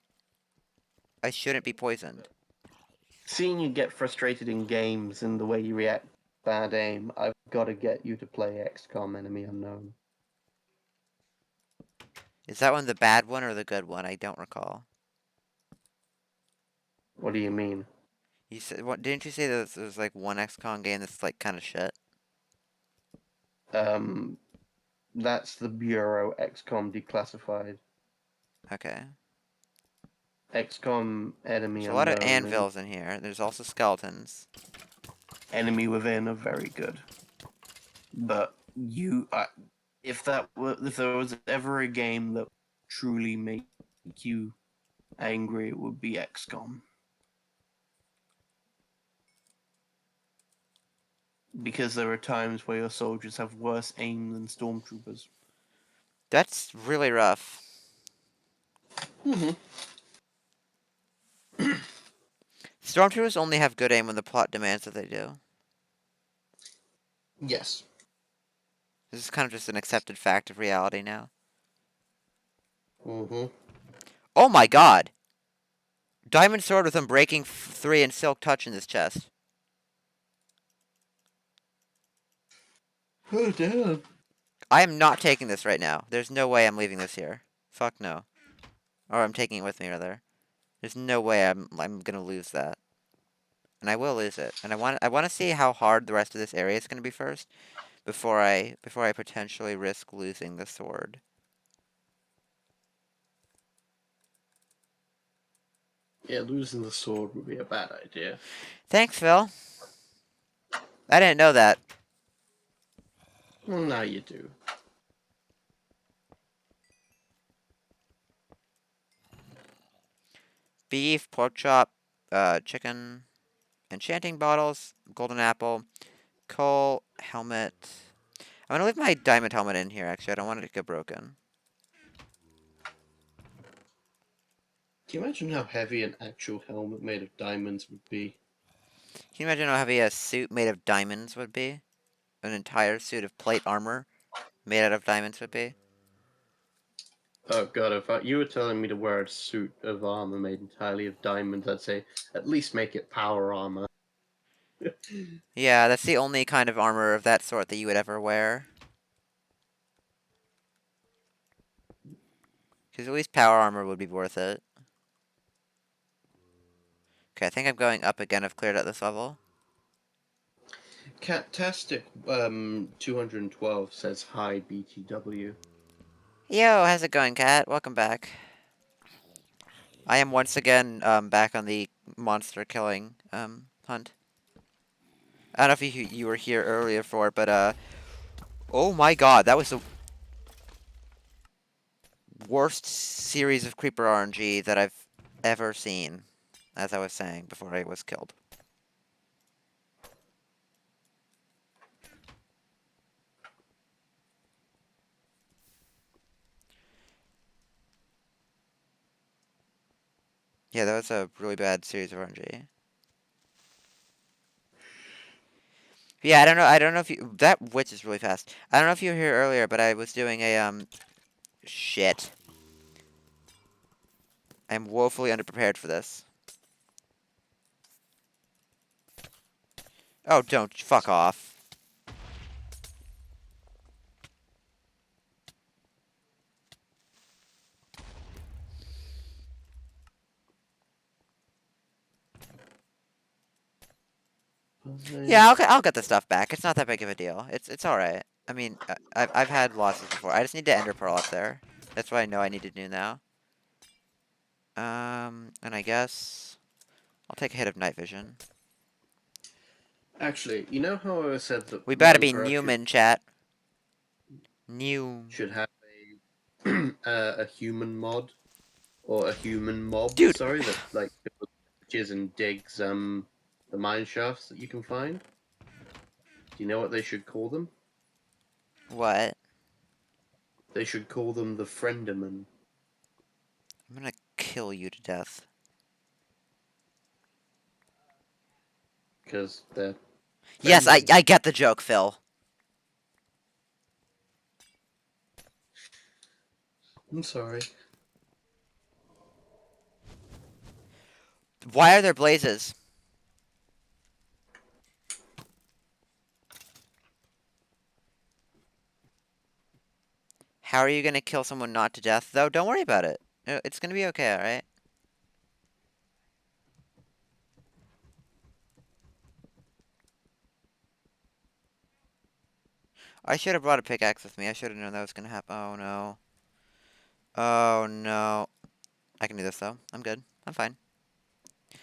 I shouldn't be poisoned. Seeing you get frustrated in games and the way you react, bad aim. I've got to get you to play XCOM Enemy Unknown. Is that one the bad one or the good one? I don't recall. What do you mean? You said, what, didn't you say that there's like one XCOM game that's like kind of shit? Um, that's the Bureau XCOM Declassified. Okay. XCOM Enemy There's a lot of Unknown and anvils in here. There's also skeletons. Enemy Within are very good. But if there was ever a game that truly make you angry, it would be XCOM because there are times where your soldiers have worse aim than stormtroopers. That's really rough. Mm-hmm. Stormtroopers only have good aim when the plot demands that they do. Yes. This is kind of just an accepted fact of reality now. Mm-hmm. Oh my god! Diamond sword with Unbreaking 3 and Silk Touch in this chest. Oh damn. I am not taking this right now. There's no way I'm leaving this here. Fuck no. Or I'm taking it with me, rather. There's no way I'm gonna lose that. And I will lose it. And I want to see how hard the rest of this area is gonna be first before I potentially risk losing the sword. Yeah, losing the sword would be a bad idea. Thanks, Phil. I didn't know that. Well, now you do. Beef, pork chop, chicken, enchanting bottles, golden apple, coal, helmet. I'm gonna leave my diamond helmet in here, actually. I don't want it to get broken. Can you imagine how heavy an actual helmet made of diamonds would be? Can you imagine how heavy a suit made of diamonds would be? An entire suit of plate armor made out of diamonds would be? Oh god, if you were telling me to wear a suit of armor made entirely of diamonds, I'd say at least make it power armor. Yeah, that's the only kind of armor of that sort that you would ever wear. Because at least power armor would be worth it. Okay, I think I'm going up again. I've cleared out this level. Catastic 212 says hi BTW. Yo, how's it going, cat? Welcome back. I am once again back on the monster killing hunt. I don't know if you were here earlier for it, but oh my god, that was the worst series of creeper RNG that I've ever seen. As I was saying before I was killed. Yeah, that was a really bad series of RNG. Yeah, I don't know. I don't know if you. That witch is really fast. I don't know if you were here earlier, but I was doing a Shit. I'm woefully underprepared for this. Oh, don't fuck off. Yeah, I'll get the stuff back. It's not that big of a deal. It's all right. I mean, I've had losses before. I just need to ender pearl up there. That's what I know I need to do now. And I guess I'll take a hit of night vision. Actually, you know how I said that We better be Minecraft should Newman, chat. New. should have a human mod or a human mob, Dude, sorry, that like pitches and digs the mine shafts that you can find. Do you know what they should call them? what? They should call them the Frienderman. I'm gonna kill you to death. Because they're Yes, friendly. I get the joke, Phil. I'm sorry. Why are there blazes? How are you gonna kill someone not to death, though? Don't worry about it. It's gonna be okay, alright? I should have brought a pickaxe with me. I should have known that was gonna happen. Oh no. Oh no. I can do this though. I'm good. I'm fine.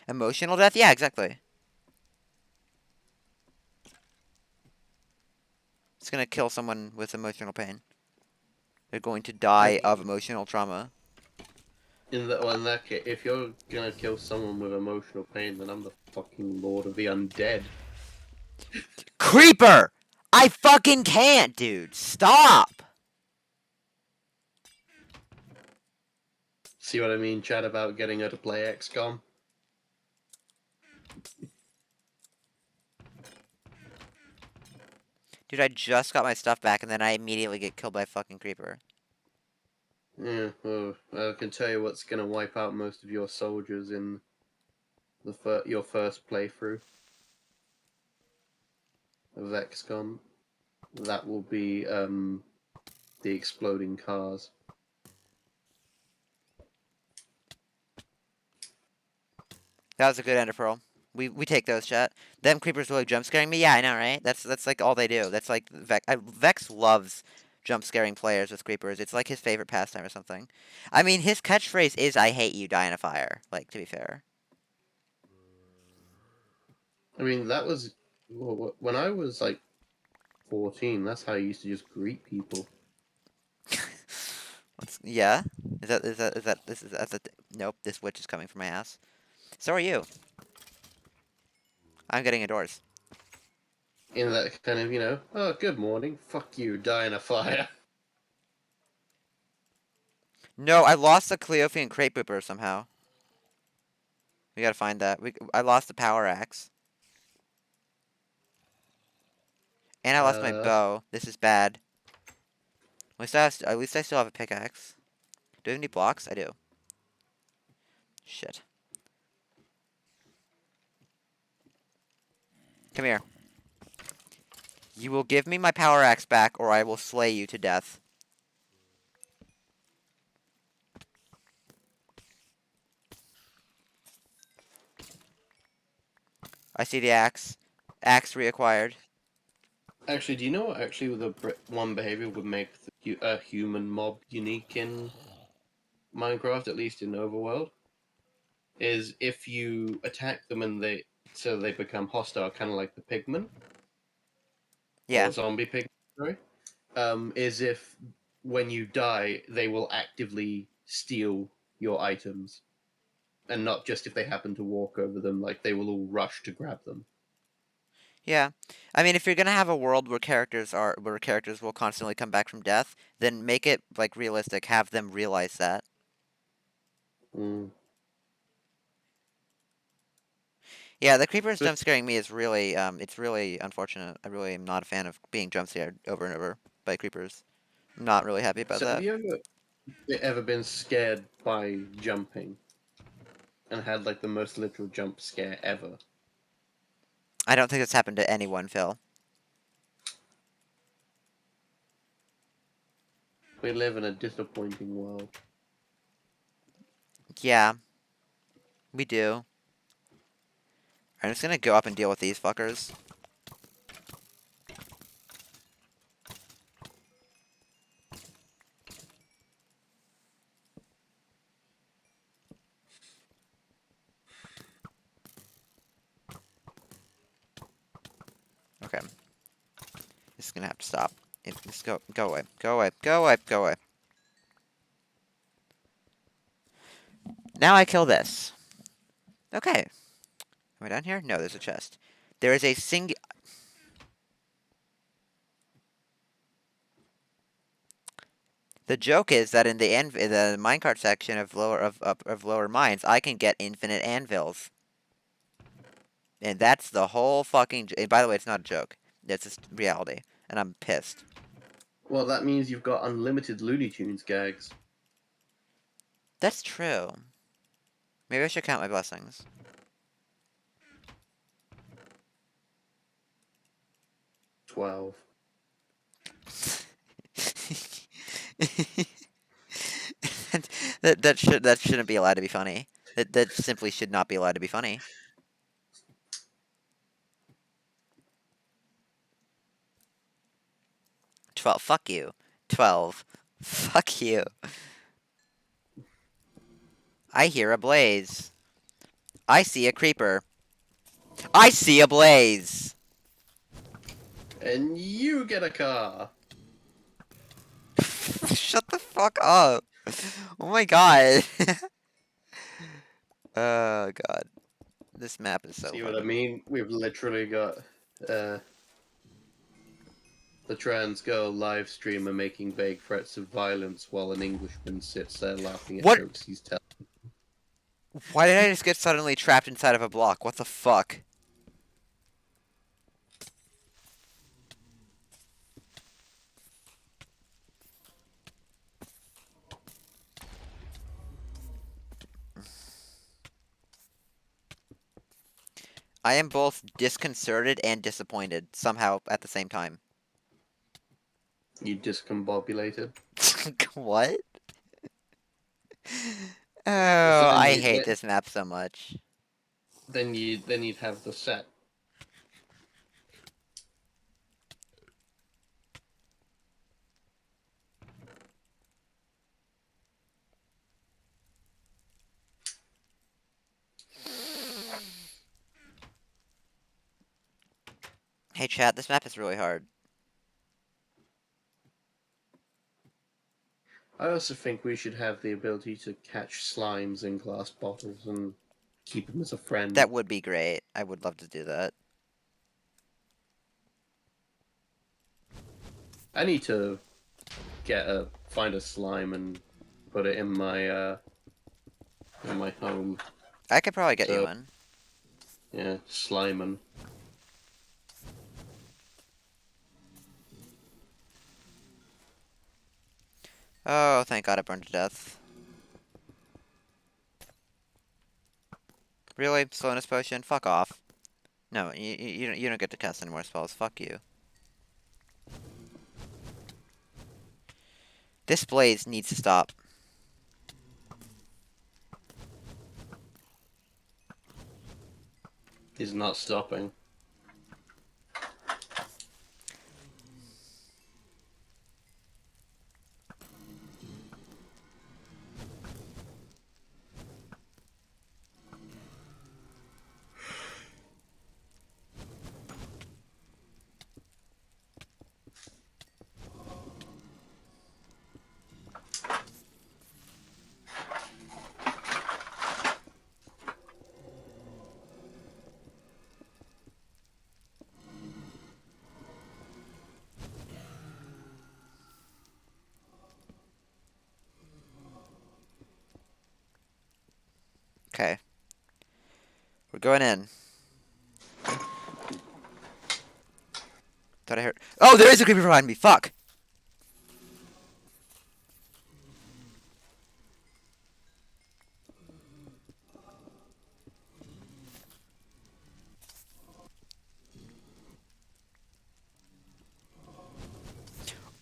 Emotional death? Yeah, exactly. It's gonna kill someone with emotional pain. They're going to die of emotional trauma. In that case, if you're gonna kill someone with emotional pain, then I'm the fucking lord of the undead. Creeper! I fucking can't, dude. Stop! See what I mean, Chad, about getting her to play XCOM? Dude, I just got my stuff back and then I immediately get killed by a fucking creeper. Yeah, well, I can tell you what's gonna wipe out most of your soldiers in your first playthrough of XCOM. That will be the exploding cars. That was a good ender pearl. We take those, chat. Them creepers really jump scaring me. Yeah, I know, right? That's like all they do. That's like Vex loves jump scaring players with creepers. It's like his favorite pastime or something. I mean, his catchphrase is "I hate you, die in a fire." Like, to be fair. I mean, that was when I was like 14. That's how I used to just greet people. Yeah. This is that's a nope. This witch is coming for my ass. So are you. I'm getting indoors. In that kind of, oh, good morning, fuck you, die in a fire. No, I lost the Cleophane crate pooper somehow. We gotta find that. I lost the power axe. And I lost my Uh, bow. This is bad. At least I still have a pickaxe. Do I have any blocks? I do. Shit. Come here. You will give me my power axe back, or I will slay you to death. I see the axe. Axe reacquired. Actually, do you know what actually one behavior would make a human mob unique in Minecraft, at least in Overworld? Is if you attack them and they become hostile, kind of like the pigmen or Yeah. zombie pigmen. Sorry, is if when you die they will actively steal your items, and not just if they happen to walk over them. Like they will all rush to grab them. Yeah. I mean, if you're gonna have a world where characters will constantly come back from death, then make it like realistic. Have them realize that. Mm. Yeah, the creepers But jump scaring me is really it's really unfortunate. I really am not a fan of being jump scared over and over by creepers. I'm not really happy about so, have that. you ever been scared by jumping and had like the most literal jump scare ever? I don't think that's happened to anyone, Phil. We live in a disappointing world. Yeah, we do. I'm just gonna go up and deal with these fuckers. Okay, this is gonna have to stop. Just go away, go away, go away, go away. Now I kill this. Okay, am I down here? No, there's a chest. There is a sing. The joke is that in the minecart section of lower mines, I can get infinite anvils, and that's the whole fucking. And by the way, it's not a joke. It's just reality, and I'm pissed. Well, that means you've got unlimited Looney Tunes gags. That's true. Maybe I should count my blessings. 12. That shouldn't be allowed to be funny. That simply should not be allowed to be funny. 12. Fuck you. 12. Fuck you. I hear a blaze. I see a creeper. I see a blaze. And you get a car. Shut the fuck up. Oh my god. Oh god. This map is so See what I fucking. mean? We've literally got uh, the trans girl live streamer making vague threats of violence while an Englishman sits there laughing at What? jokes he's telling. Why did I just get suddenly trapped inside of a block? What the fuck? I am both disconcerted and disappointed somehow at the same time. You discombobulated. What? So Oh, then I you hate this map so much. then you'd have the set. Hey chat, this map is really hard. I also think we should have the ability to catch slimes in glass bottles and keep them as a friend. That would be great. I would love to do that. I need to find a slime and put it in my home. I could probably get you So one. yeah, slimen. Oh, thank God it burned to death. Really? Slowness potion? Fuck off. No, you don't get to cast any more spells. Fuck you. This blaze needs to stop. Is not stopping. Okay. We're going in. Thought I heard. Oh, there is a creeper behind me! Fuck!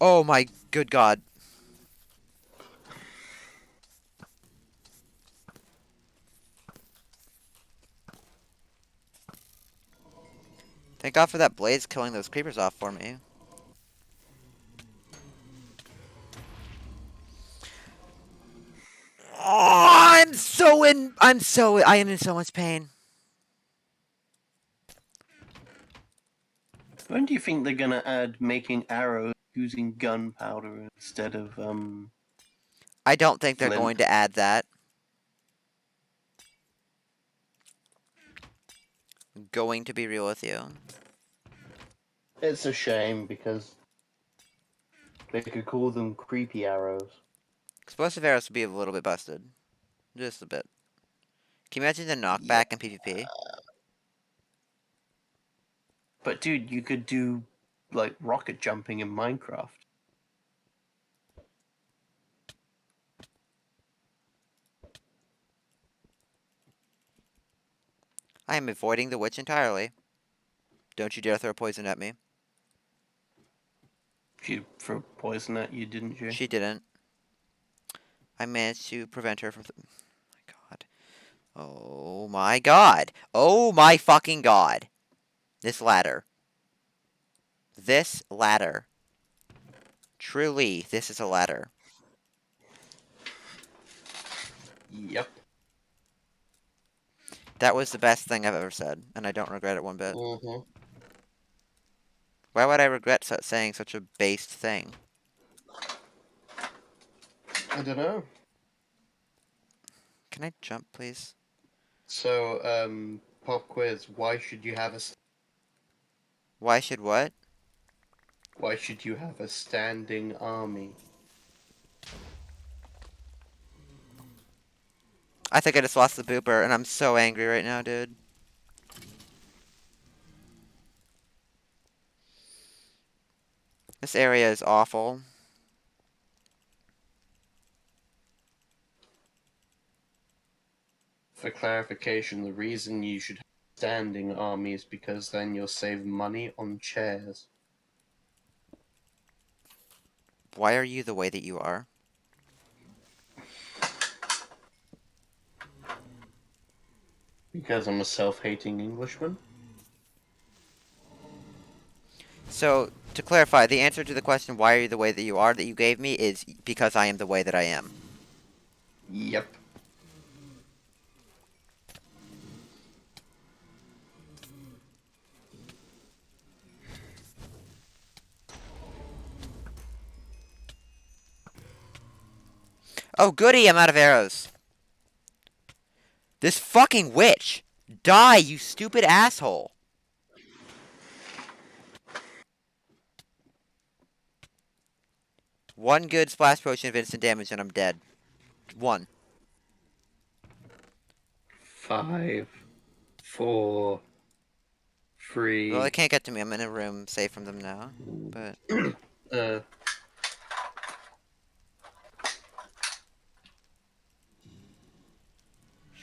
Oh my good God. Thank God for that blaze killing those creepers off for me. Oh, I am in so much pain. When do you think they're gonna add making arrows using gunpowder instead of I don't think they're going flint? to add that. I'm going to be real with you. It's a shame because they could call them creepy arrows. Explosive arrows would be a little bit busted. Just a bit. Can you imagine the Yeah. knockback in PvP? But dude, you could do like rocket jumping in Minecraft. I am avoiding the witch entirely. Don't you dare throw poison at me. She threw poison at you, didn't she? She didn't. I managed to prevent her from. My God. Oh my God. Oh my fucking God. This ladder. This ladder. Truly, this is a ladder. Yep. That was the best thing I've ever said, and I don't regret it one bit. Mm-hmm. Why would I regret saying such a based thing? I don't know. Can I jump, please? So, pop quiz. Why should what? Why should you have a standing army? I think I just lost the booper, and I'm so angry right now, dude. This area is awful. For clarification, the reason you should have a standing army is because then you'll save money on chairs. Why are you the way that you are? Because I'm a self-hating Englishman. So, to clarify, the answer to the question, why are you the way that you are, that you gave me, is because I am the way that I am. Yep. Oh, goody, I'm out of arrows. This fucking witch! Die, you stupid asshole! One good splash potion of instant damage and I'm dead. One. 5, 4, Well, they 3. can't get to me. I'm in a room safe from them now. But, uh,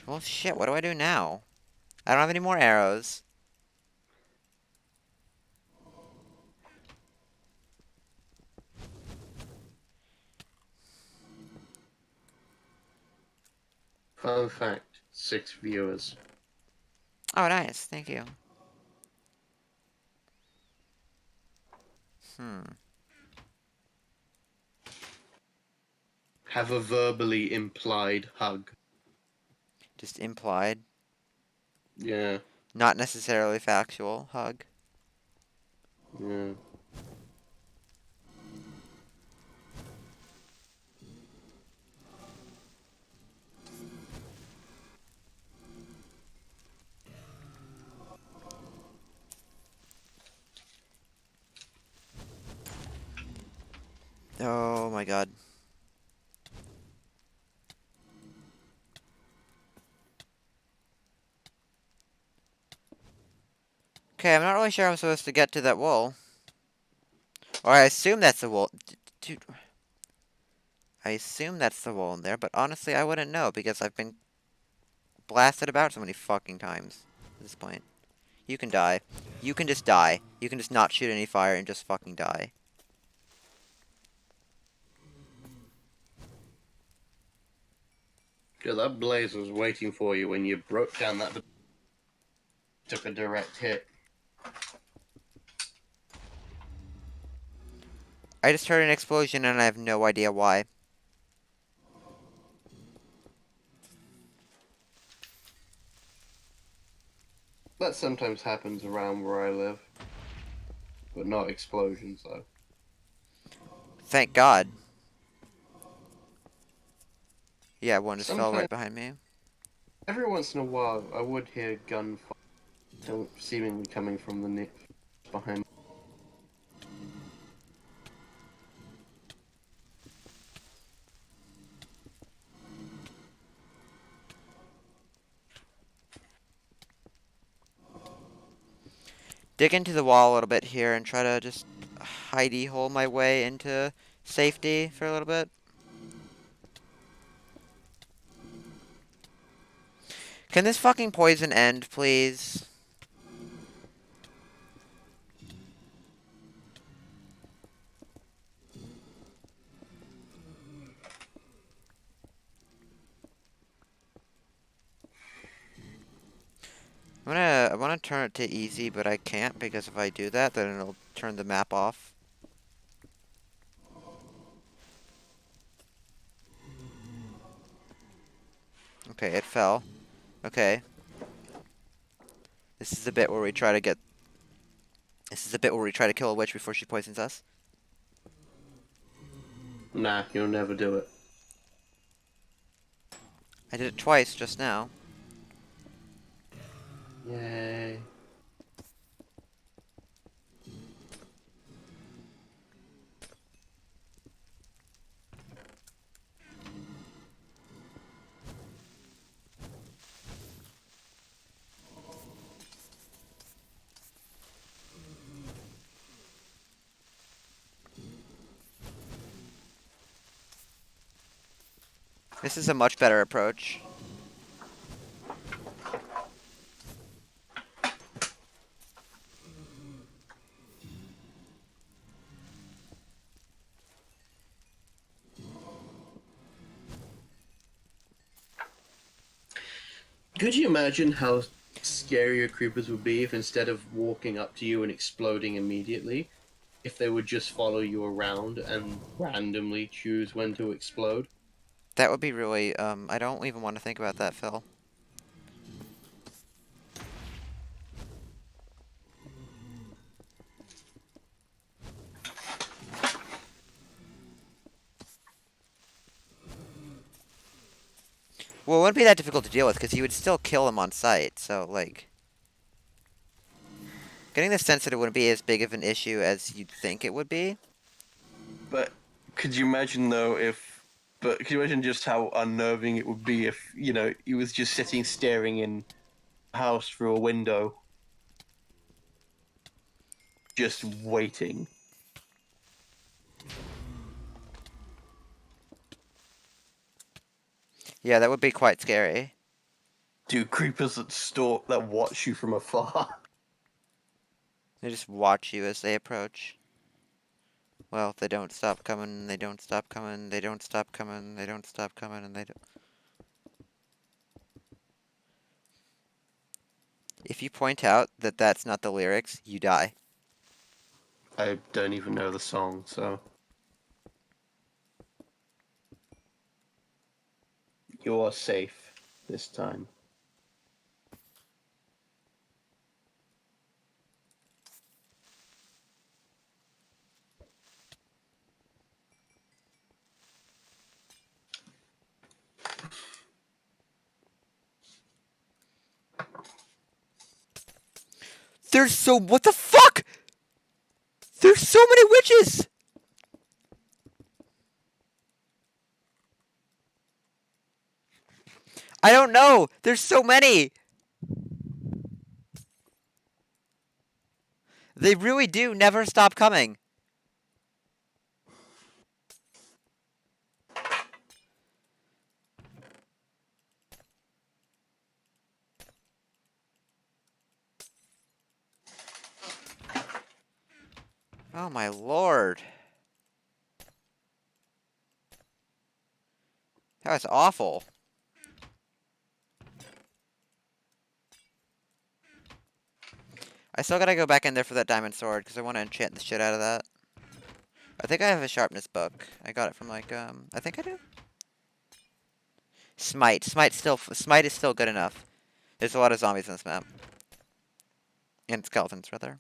well, shit, what do I do now? I don't have any more arrows. Fun fact: 6 viewers. Oh, nice. Thank you. Hmm. Have a verbally implied hug. Just implied. Yeah, Not necessarily factual. Hug. yeah. Oh my god. Okay, I'm not really sure I'm supposed to get to that wall. Or I assume that's the wall. Dude, I assume that's the wall in there, but honestly, I wouldn't know because I've been blasted about so many fucking times at this point. You can die. You can just die. You can just not shoot any fire and just fucking die. Yeah, that blaze was waiting for you when you broke down that. Took a direct hit. I just heard an explosion and I have no idea why. That sometimes happens around where I live, but not explosions though. Thank God. Yeah, one just fell Sometimes, right behind me. every once in a while, I would hear gunfire seemingly coming from the behind. Dig into the wall a little bit here and try to just hidey hole my way into safety for a little bit. Can this fucking poison end, please? I wanna turn it to easy, but I can't because if I do that, then it'll turn the map off. Okay, it fell. Okay. This is the bit where we try to get. This is the bit where we try to kill a witch before she poisons us. Nah, you'll never do it. I did it twice just now. Yay. This is a much better approach. Could you imagine how scary your creepers would be if instead of walking up to you and exploding immediately, if they would just follow you around and randomly choose when to explode? That would be really, I don't even want to think about that, Phil. Well, it wouldn't be that difficult to deal with, because you would still kill them on sight, so, like... Getting the sense that it wouldn't be as big of an issue as you'd think it would be. But could you imagine though if? But could you imagine just how unnerving it would be if he was just sitting staring in a house through a window, just waiting? Yeah, that would be quite scary. Do creepers that watch you from afar? They just watch you as they approach. Well, they don't stop coming, they don't stop coming, they don't stop coming, they don't stop coming, and they don't... If you point out that that's not the lyrics, you die. I don't even know the song, so you're safe this time. There's so... What the fuck?! There's so many witches! I don't know! There's so many! They really do never stop coming. Oh my lord. That was awful. I still gotta go back in there for that diamond sword, because I want to enchant the shit out of that. I think I have a sharpness book. I got it from, like, I think I do? Smite. Smite is still good enough. There's a lot of zombies in this map. And skeletons, rather.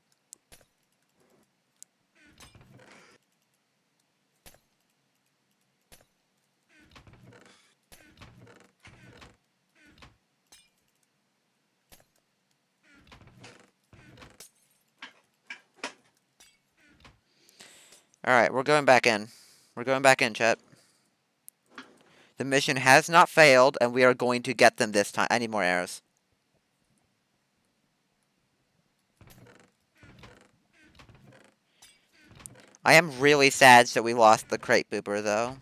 Alright, we're going back in. We're going back in, chat. The mission has not failed, and we are going to get them this time. I need more arrows. I am really sad that we lost the crate booper, though.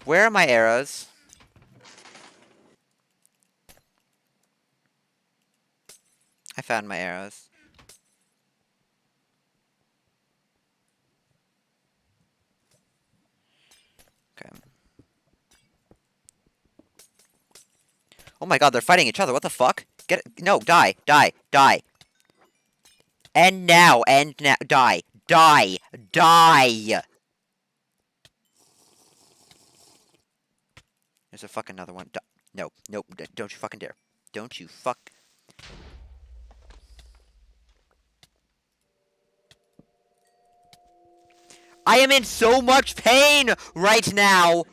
Where are my arrows? I found my arrows. Okay. Oh my god, they're fighting each other. What the fuck? Get it. No, die. Die. Die. End now. End now. Die. Die. Die. There's a fucking another one. No. Nope. Don't you fucking dare. Don't you fuck. I am in so much pain right now.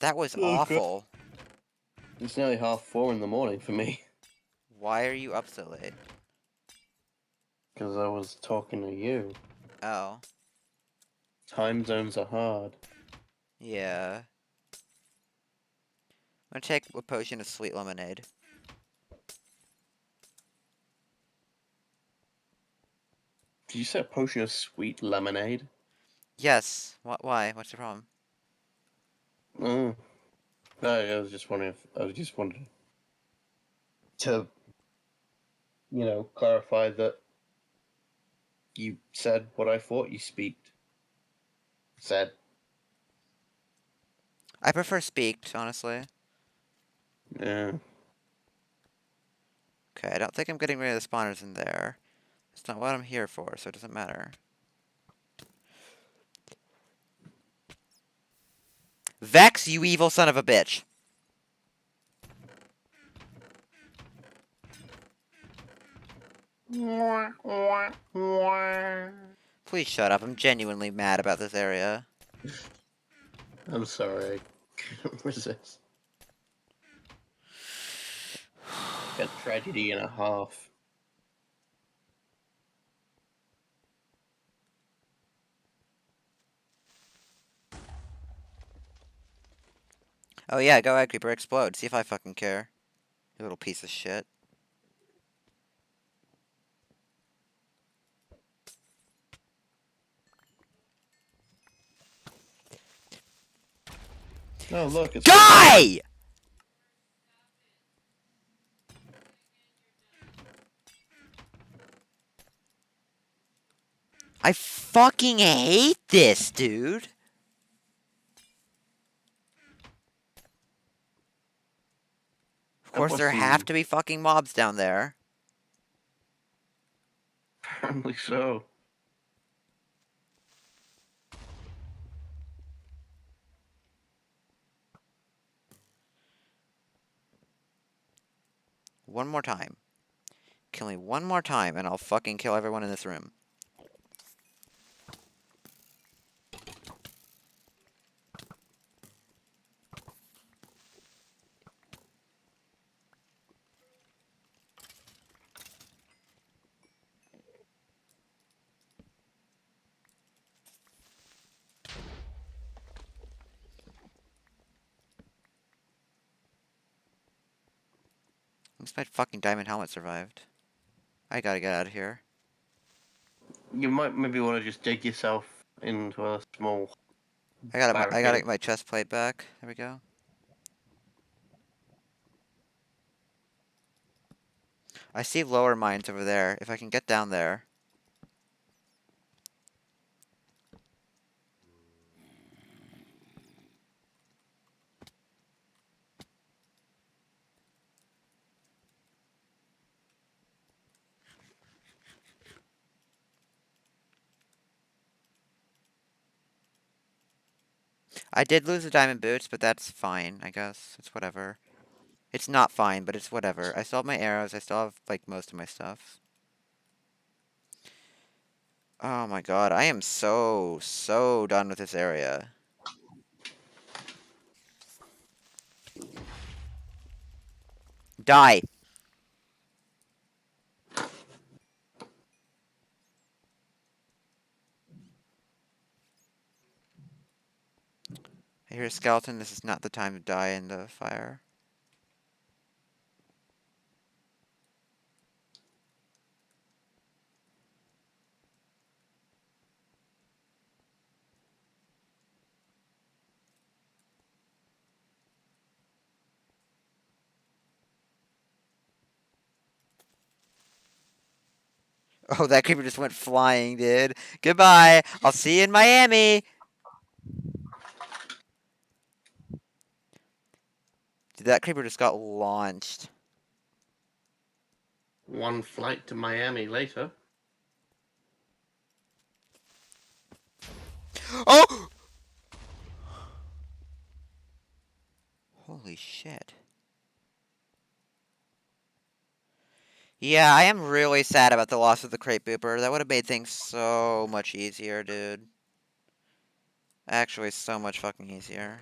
That was Okay. awful. It's nearly 4:30 in the morning for me Why are you up so late? because I was talking to you. Oh. Time zones are hard. Yeah. I'm gonna take a potion of sweet lemonade. Did you say a potion of sweet lemonade? Yes. Why? What's the problem? Mm. No, I was just wondering if I was just wanted to, clarify that you said what I thought you said. I prefer speaked, honestly. Yeah. Okay, I don't think I'm getting rid of the spawners in there. It's not what I'm here for, so it doesn't matter. Vex, you evil son of a bitch! Please shut up, I'm genuinely mad about this area. I'm sorry, I couldn't resist. A tragedy and a half. Oh yeah, go ahead, Creeper, explode. See if I fucking care. You little piece of shit. Oh, look, it's still going. DIE! I fucking hate this, dude! Of That course, there have wasn't to be fucking mobs down there. apparently so. One more time. Kill me one more time, and I'll fucking kill everyone in this room. At least my fucking diamond helmet survived. I gotta get out of here. You might maybe want to just dig yourself into a small I gotta barricade. get my chest plate back. There we go. I see lower mines over there. If I can get down there. I did lose the diamond boots, but that's fine, I guess. It's whatever. It's not fine, but it's whatever. I still have my arrows. I still have, like, most of my stuff. Oh my god, I am so done with this area. Die! I hear a skeleton. This is not the time to die in the fire. Oh, that creeper just went flying, dude. Goodbye. I'll see you in Miami. Dude, that creeper just got launched. One flight to Miami later. Oh! Holy shit. Yeah, I am really sad about the loss of the crate booper. That would have made things so much easier, dude. Actually, so much fucking easier.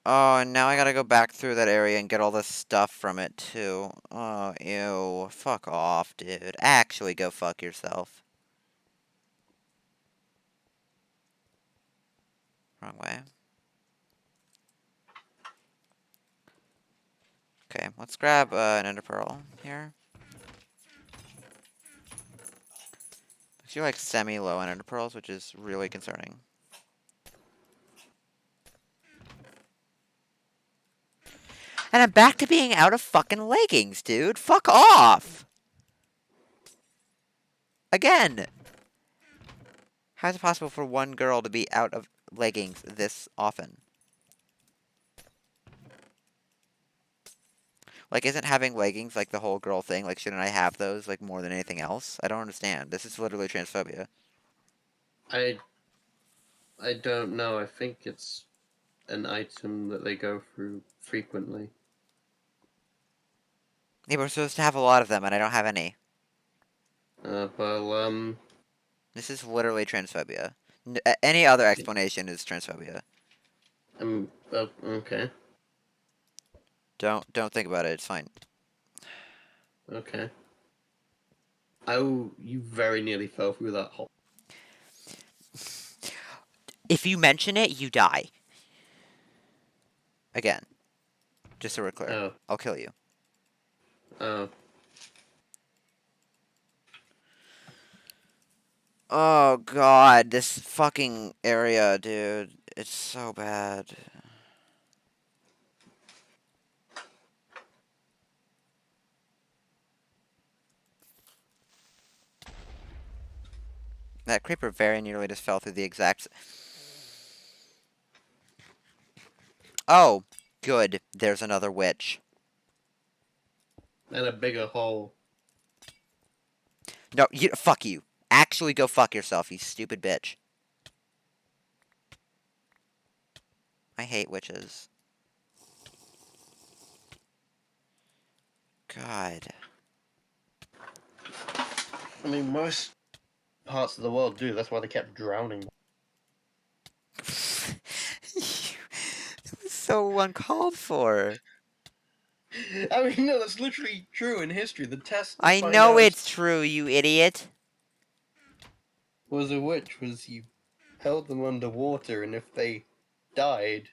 Oh, and now I gotta go back through that area and get all this stuff from it, too. Oh, ew. Fuck off, dude. Actually, go fuck yourself. Wrong way. Okay, let's grab an ender pearl here. So you're like semi-low on ender pearls, which is really concerning. And I'm back to being out of fucking leggings, dude. Fuck off! Again! How is it possible for one girl to be out of leggings this often? Like, isn't having leggings like the whole girl thing? Like, shouldn't I have those, like, more than anything else? I don't understand. This is literally transphobia. I I don't know. I think it's an item that they go through frequently. Yeah, we're supposed to have a lot of them, and I don't have any. Well, This is literally transphobia. Any other explanation is transphobia. okay, Don't think about it. It's fine. okay. Oh, you very nearly fell through that hole. If you mention it, you die. Again, just so we're clear. Oh, I'll kill you. oh. Oh god, this fucking area, dude. It's so bad. That creeper very nearly just fell through the exact... Oh, good. There's another witch. And a bigger hole. No, fuck you. Actually go fuck yourself, you stupid bitch. I hate witches. God. I mean, most parts of the world do. That's why they kept drowning. It was so uncalled for. I mean, no, that's literally true in history. The test to I find know out if it's true, you idiot. was a witch was you held them underwater, and if they died,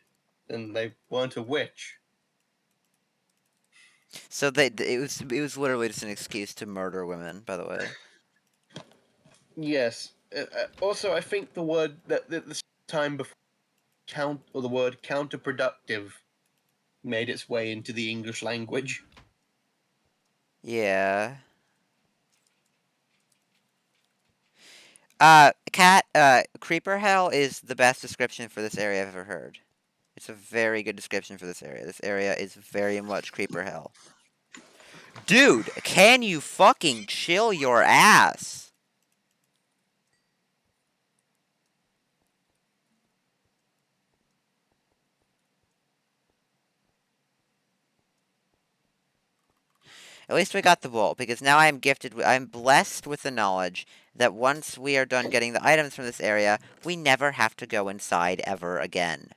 then they weren't a witch. So it was literally just an excuse to murder women, by the way. Yes. Also, I think the word that the time before the word counterproductive made its way into the English language. Yeah. Creeper Hell is the best description for this area I've ever heard. It's a very good description for this area. This area is very much Creeper Hell. Dude, can you fucking chill your ass? At least we got the bolt, because now I'm blessed with the knowledge that once we are done getting the items from this area, we never have to go inside ever again.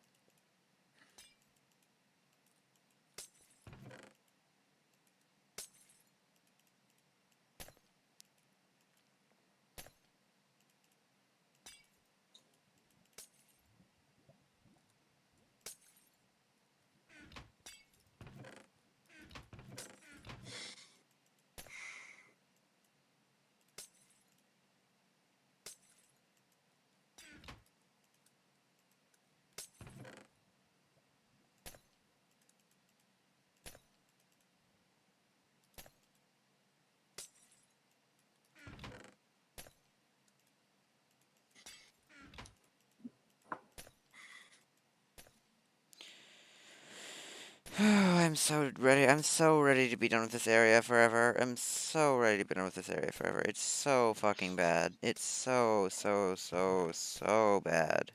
I'm so ready. I'm so ready to be done with this area forever. I'm so ready to be done with this area forever. It's so fucking bad. It's so, so, so, so bad.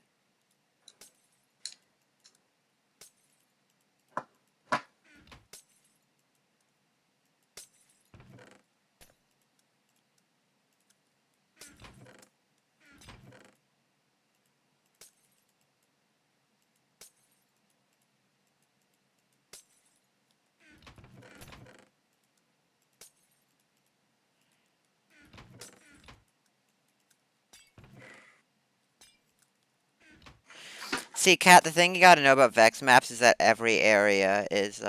See, Kat, the thing you gotta know about Vex maps is that every area is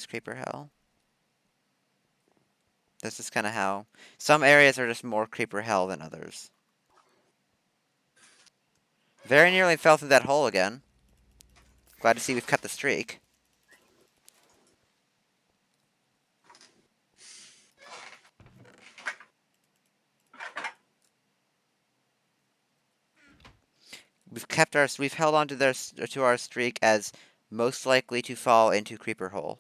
creeper hell. This is kind of how some areas are just more creeper hell than others. Very nearly fell through that hole again. Glad to see we've cut the streak. We've held on to our streak as most likely to fall into creeper hole.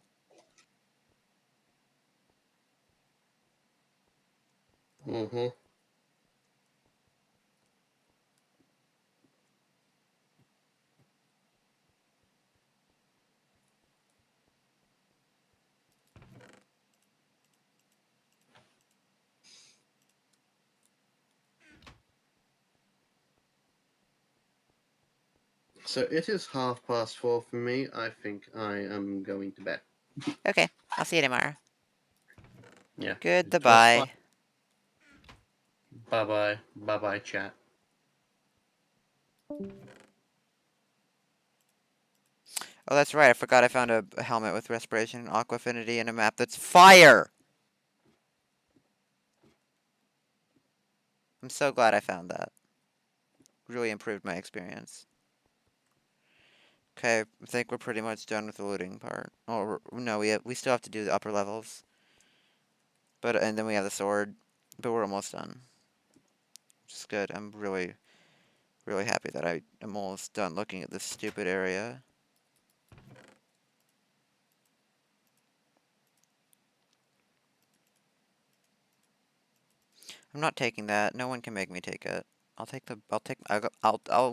Mm-hmm. So it is 4:30 for me. I think I am going to bed. Okay, I'll see you tomorrow. Yeah. It was fun. Goodbye. Bye bye. Bye bye, chat. Oh, that's right. I forgot I found a helmet with respiration and aqua affinity and a map that's fire. I'm so glad I found that. Really improved my experience. Okay, I think we're pretty much done with the looting part. Oh no, we still have to do the upper levels. And then we have the sword, but we're almost done. Which is good. I'm really happy that I am almost done looking at this stupid area. I'm not taking that. No one can make me take it. I'll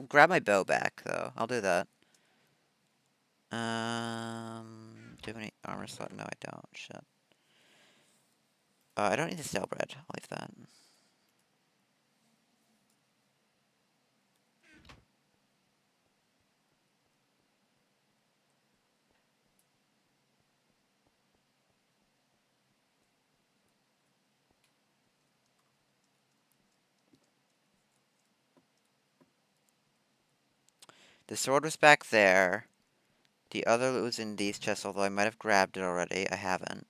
grab my bow back though. I'll do that. Do you have any armor slot? No, I don't. Shit. I don't need the stale bread. I'll leave that. The sword was back there. The other loot was in these chests, although I might have grabbed it already. I haven't.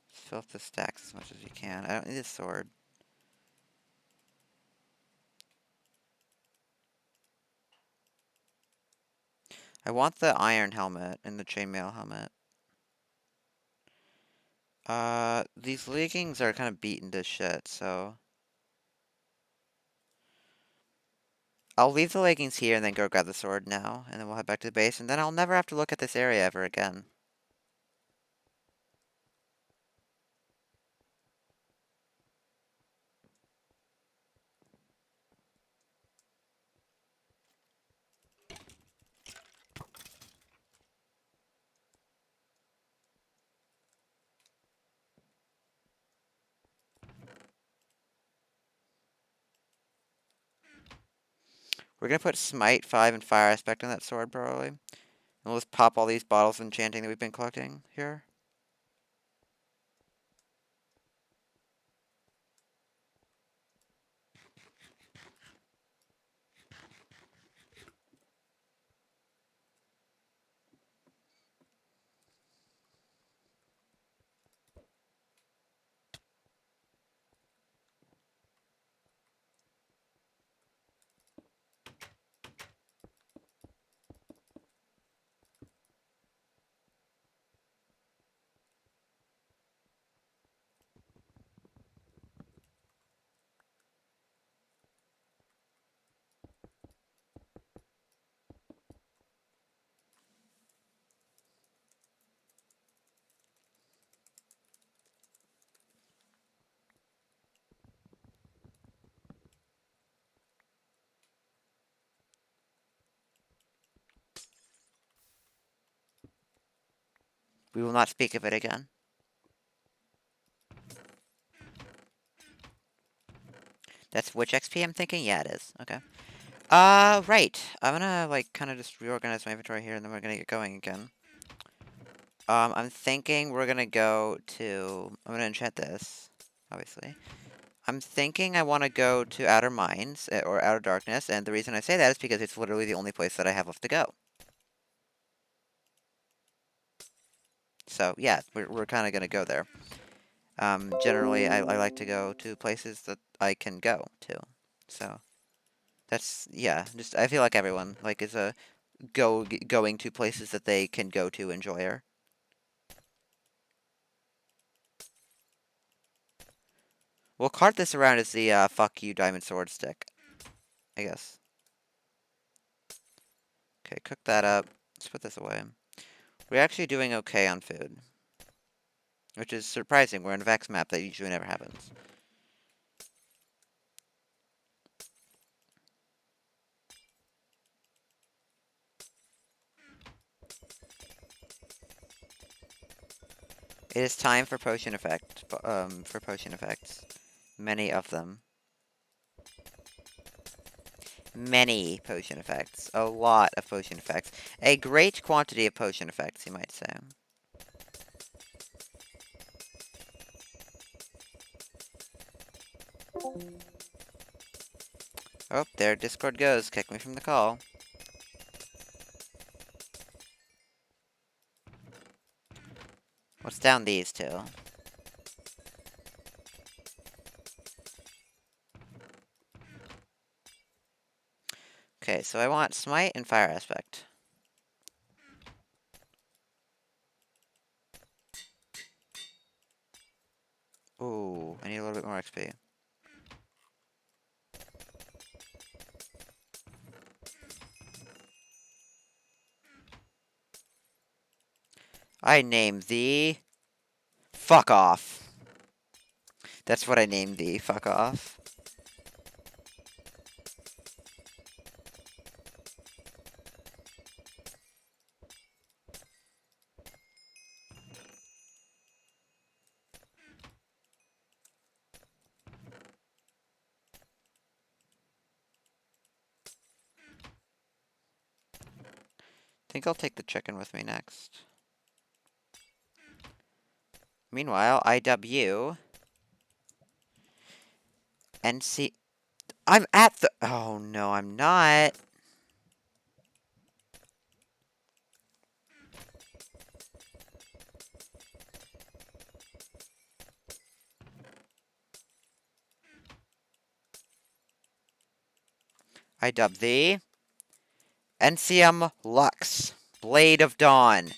Just fill up the stacks as much as you can. I don't need a sword. I want the iron helmet and the chainmail helmet. These leggings are kind of beaten to shit, so I'll leave the leggings here and then go grab the sword now, and then we'll head back to the base, and then I'll never have to look at this area ever again. We're gonna put Smite 5 and Fire Aspect on that sword, probably. And we'll just pop all these bottles of enchanting that we've been collecting here. We will not speak of it again. That's which XP I'm thinking? Yeah, it is. Okay. Right. I'm gonna, like, kind of just reorganize my inventory here, and then we're gonna get going again. I'm thinking we're gonna go to... I'm gonna enchant this, obviously. I'm thinking I want to go to Outer Mines, or Outer Darkness, and the reason I say that is because it's literally the only place that I have left to go. So, yeah, we're kind of gonna go there. Generally, I like to go to places that I can go to. So that's yeah. Just I feel like everyone like is a going to places that they can go to enjoyer. We'll cart this around as the fuck you diamond sword stick, I guess. Okay, cook that up. Let's put this away. We're actually doing okay on food, which is surprising. We're in a Vex map that usually never happens. It is time for potion effects. Many of them. Many potion effects. A lot of potion effects. A great quantity of potion effects, you might say. Oh, there Discord goes. Kick me from the call. What's down these two? Okay, so I want Smite and Fire Aspect. Ooh, I need a little bit more XP. I name thee... Fuck off. That's what I named thee. Fuck off. Think I'll take the chicken with me next. Meanwhile, IW... NC... I'm at the... Oh, no, I'm not. I dub thee NCM Lux, Blade of Dawn.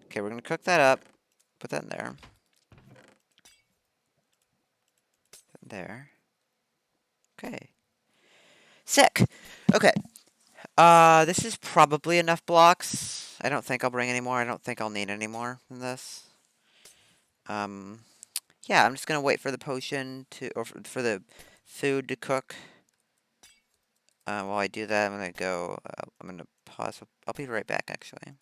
Okay, we're gonna cook that up. Put that in there. There. Okay. Sick. Okay. This is probably enough blocks. I don't think I'll bring any more. I don't think I'll need any more than this. Um, yeah, I'm just gonna wait for the potion to, or for the food to cook. While I do that, I'm gonna go, I'm gonna pause. I'll be right back, actually.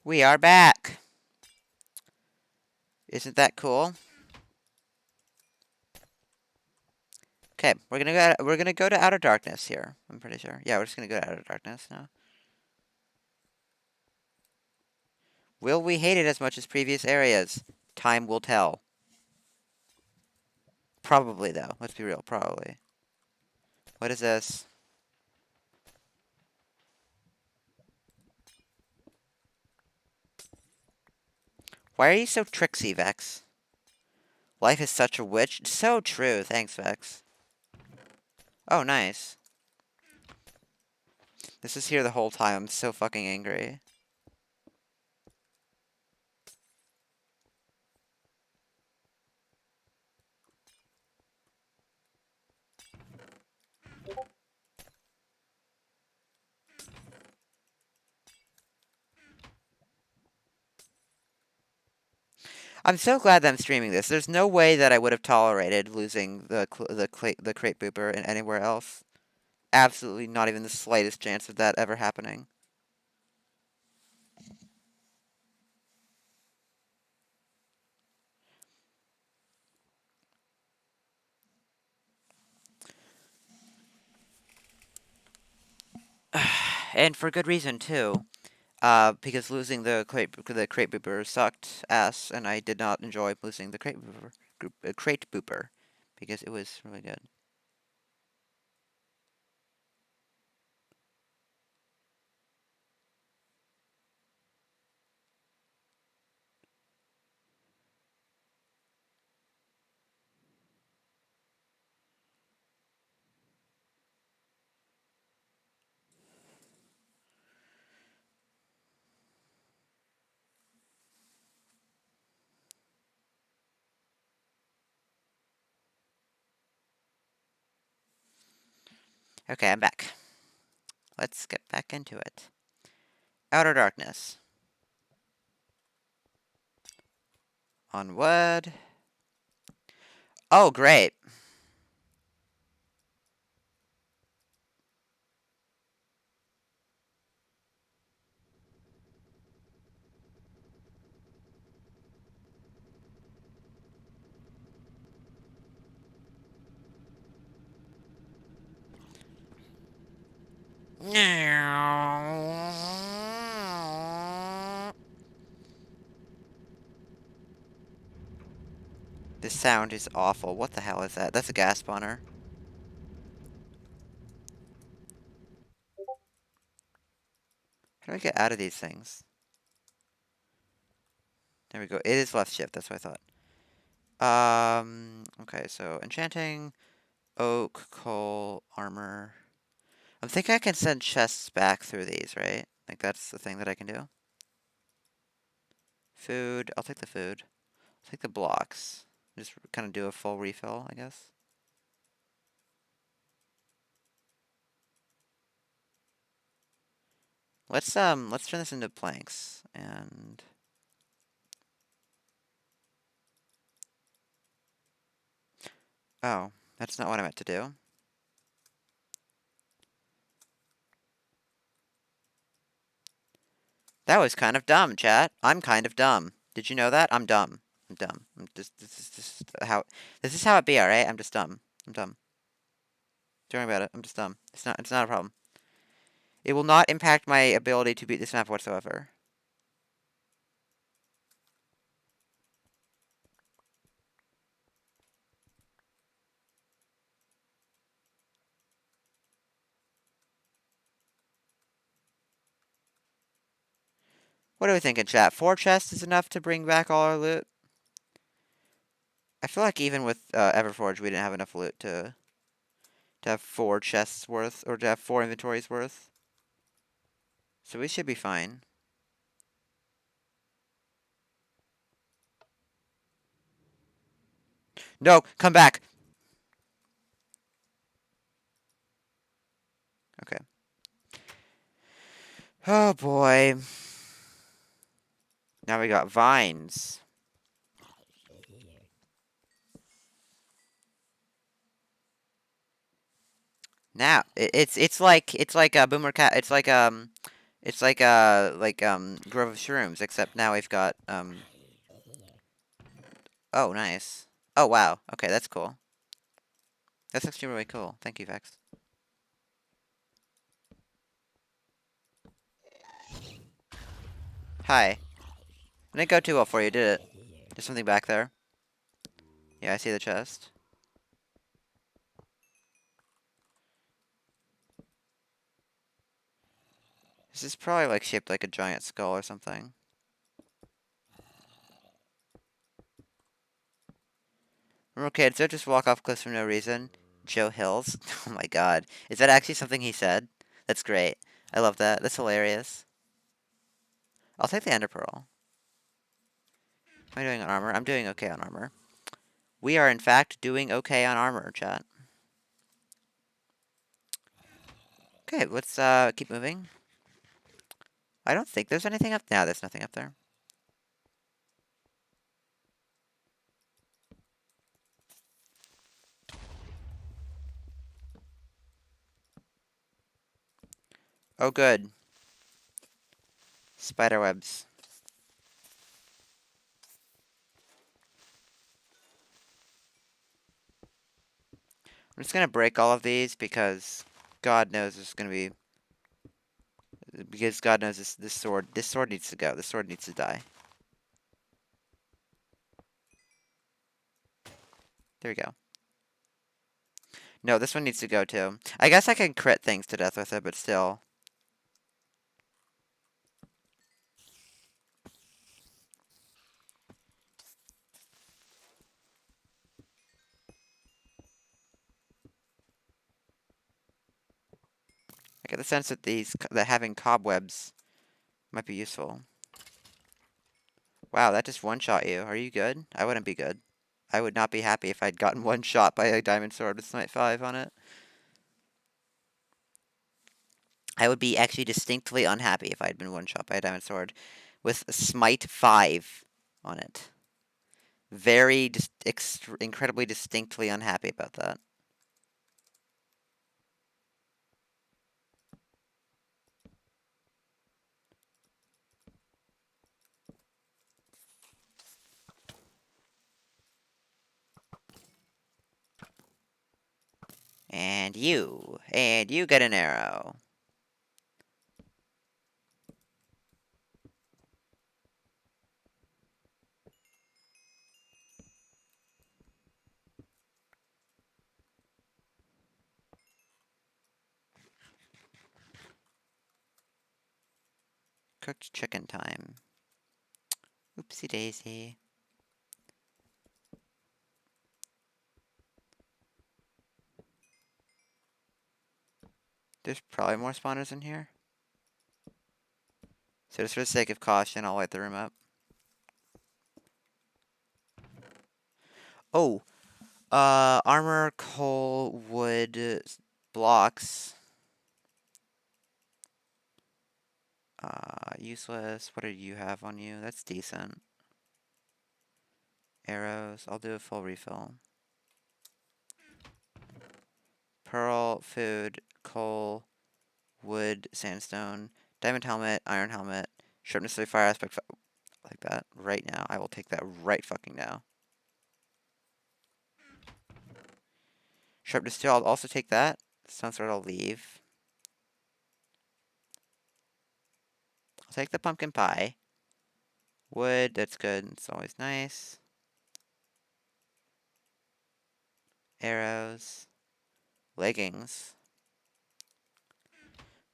We are back. Isn't that cool? Okay, we're gonna go to outer darkness here. I'm pretty sure. Yeah, we're just gonna go to outer darkness now. Will we hate it as much as previous areas? Time will tell. Probably though. Let's be real. Probably. What is this? Why are you so tricksy, Vex? Life is such a witch. So true. Thanks, Vex. Oh, nice. This is here the whole time. I'm so fucking angry. I'm so glad that I'm streaming this. There's no way that I would have tolerated losing the crate booper in anywhere else. Absolutely not even the slightest chance of that ever happening. And for good reason too. Because losing the crate booper sucked ass, and I did not enjoy losing the crate booper because it was really good. Okay, I'm back. Let's get back into it. Outer darkness. On wood. Oh, great. This sound is awful. What the hell is that? That's a gas spawner. How do I get out of these things? There we go. It is left shift. That's what I thought. Okay, so enchanting, oak, coal, armor. I'm thinking I can send chests back through these, right? Like that's the thing that I can do. Food. I'll take the food. I'll take the blocks. Just kind of do a full refill, I guess. Let's turn this into planks and oh, that's not what I meant to do. That was kind of dumb, chat. I'm kind of dumb. Did you know that? I'm dumb. I'm dumb. I'm just this is how it be, alright? I'm just dumb. I'm dumb. Don't worry about it. I'm just dumb. It's not a problem. It will not impact my ability to beat this map whatsoever. What are we thinking, chat? 4 chests is enough to bring back all our loot? I feel like even with Everforge, we didn't have enough loot to have 4 chests worth, or to have 4 inventories worth. So we should be fine. No, come back. Okay. Oh boy. Now we got vines. Now it's like a boomer cat. It's like Grove of Shrooms, except now we've got Oh, nice. Oh wow. Okay, that's cool. That's actually really cool. Thank you, Vex. Hi. Didn't go too well for you, did it? There's something back there. Yeah, I see the chest. This is probably like shaped like a giant skull or something. Remember, kids, don't just walk off cliffs for no reason. Joe Hills. Oh my god. Is that actually something he said? That's great. I love that. That's hilarious. I'll take the Ender Pearl. How am I doing on armor? I'm doing okay on armor. We are, in fact, doing okay on armor, chat. Okay, let's keep moving. I don't think there's anything up. Now there's nothing up there. Oh, good. Spider webs. I'm just gonna break all of these because God knows there's gonna be. Because God knows this sword. This sword needs to go. This sword needs to die. There we go. No, this one needs to go too. I guess I can crit things to death with it, but still. I get the sense that that having cobwebs might be useful. Wow, that just one-shot you. Are you good? I wouldn't be good. I would not be happy if I'd gotten one shot by a diamond sword with Smite 5 on it. I would be actually distinctly unhappy if I'd been one shot by a diamond sword with Smite 5 on it. Very incredibly distinctly unhappy about that. And you get an arrow. Cooked chicken time. Oopsie daisy. There's probably more spawners in here. So just for the sake of caution, I'll light the room up. Oh, armor, coal, wood, blocks. Useless. What do you have on you? That's decent. Arrows. I'll do a full refill. Pearl, food, coal, wood, sandstone, diamond helmet, iron helmet, sharpness 3, fire aspect, like that. Right now. I will take that right fucking now. Sharpness 2, I'll also take that. Stone sword I'll leave. I'll take the pumpkin pie. Wood, that's good. It's always nice. Arrows. Leggings.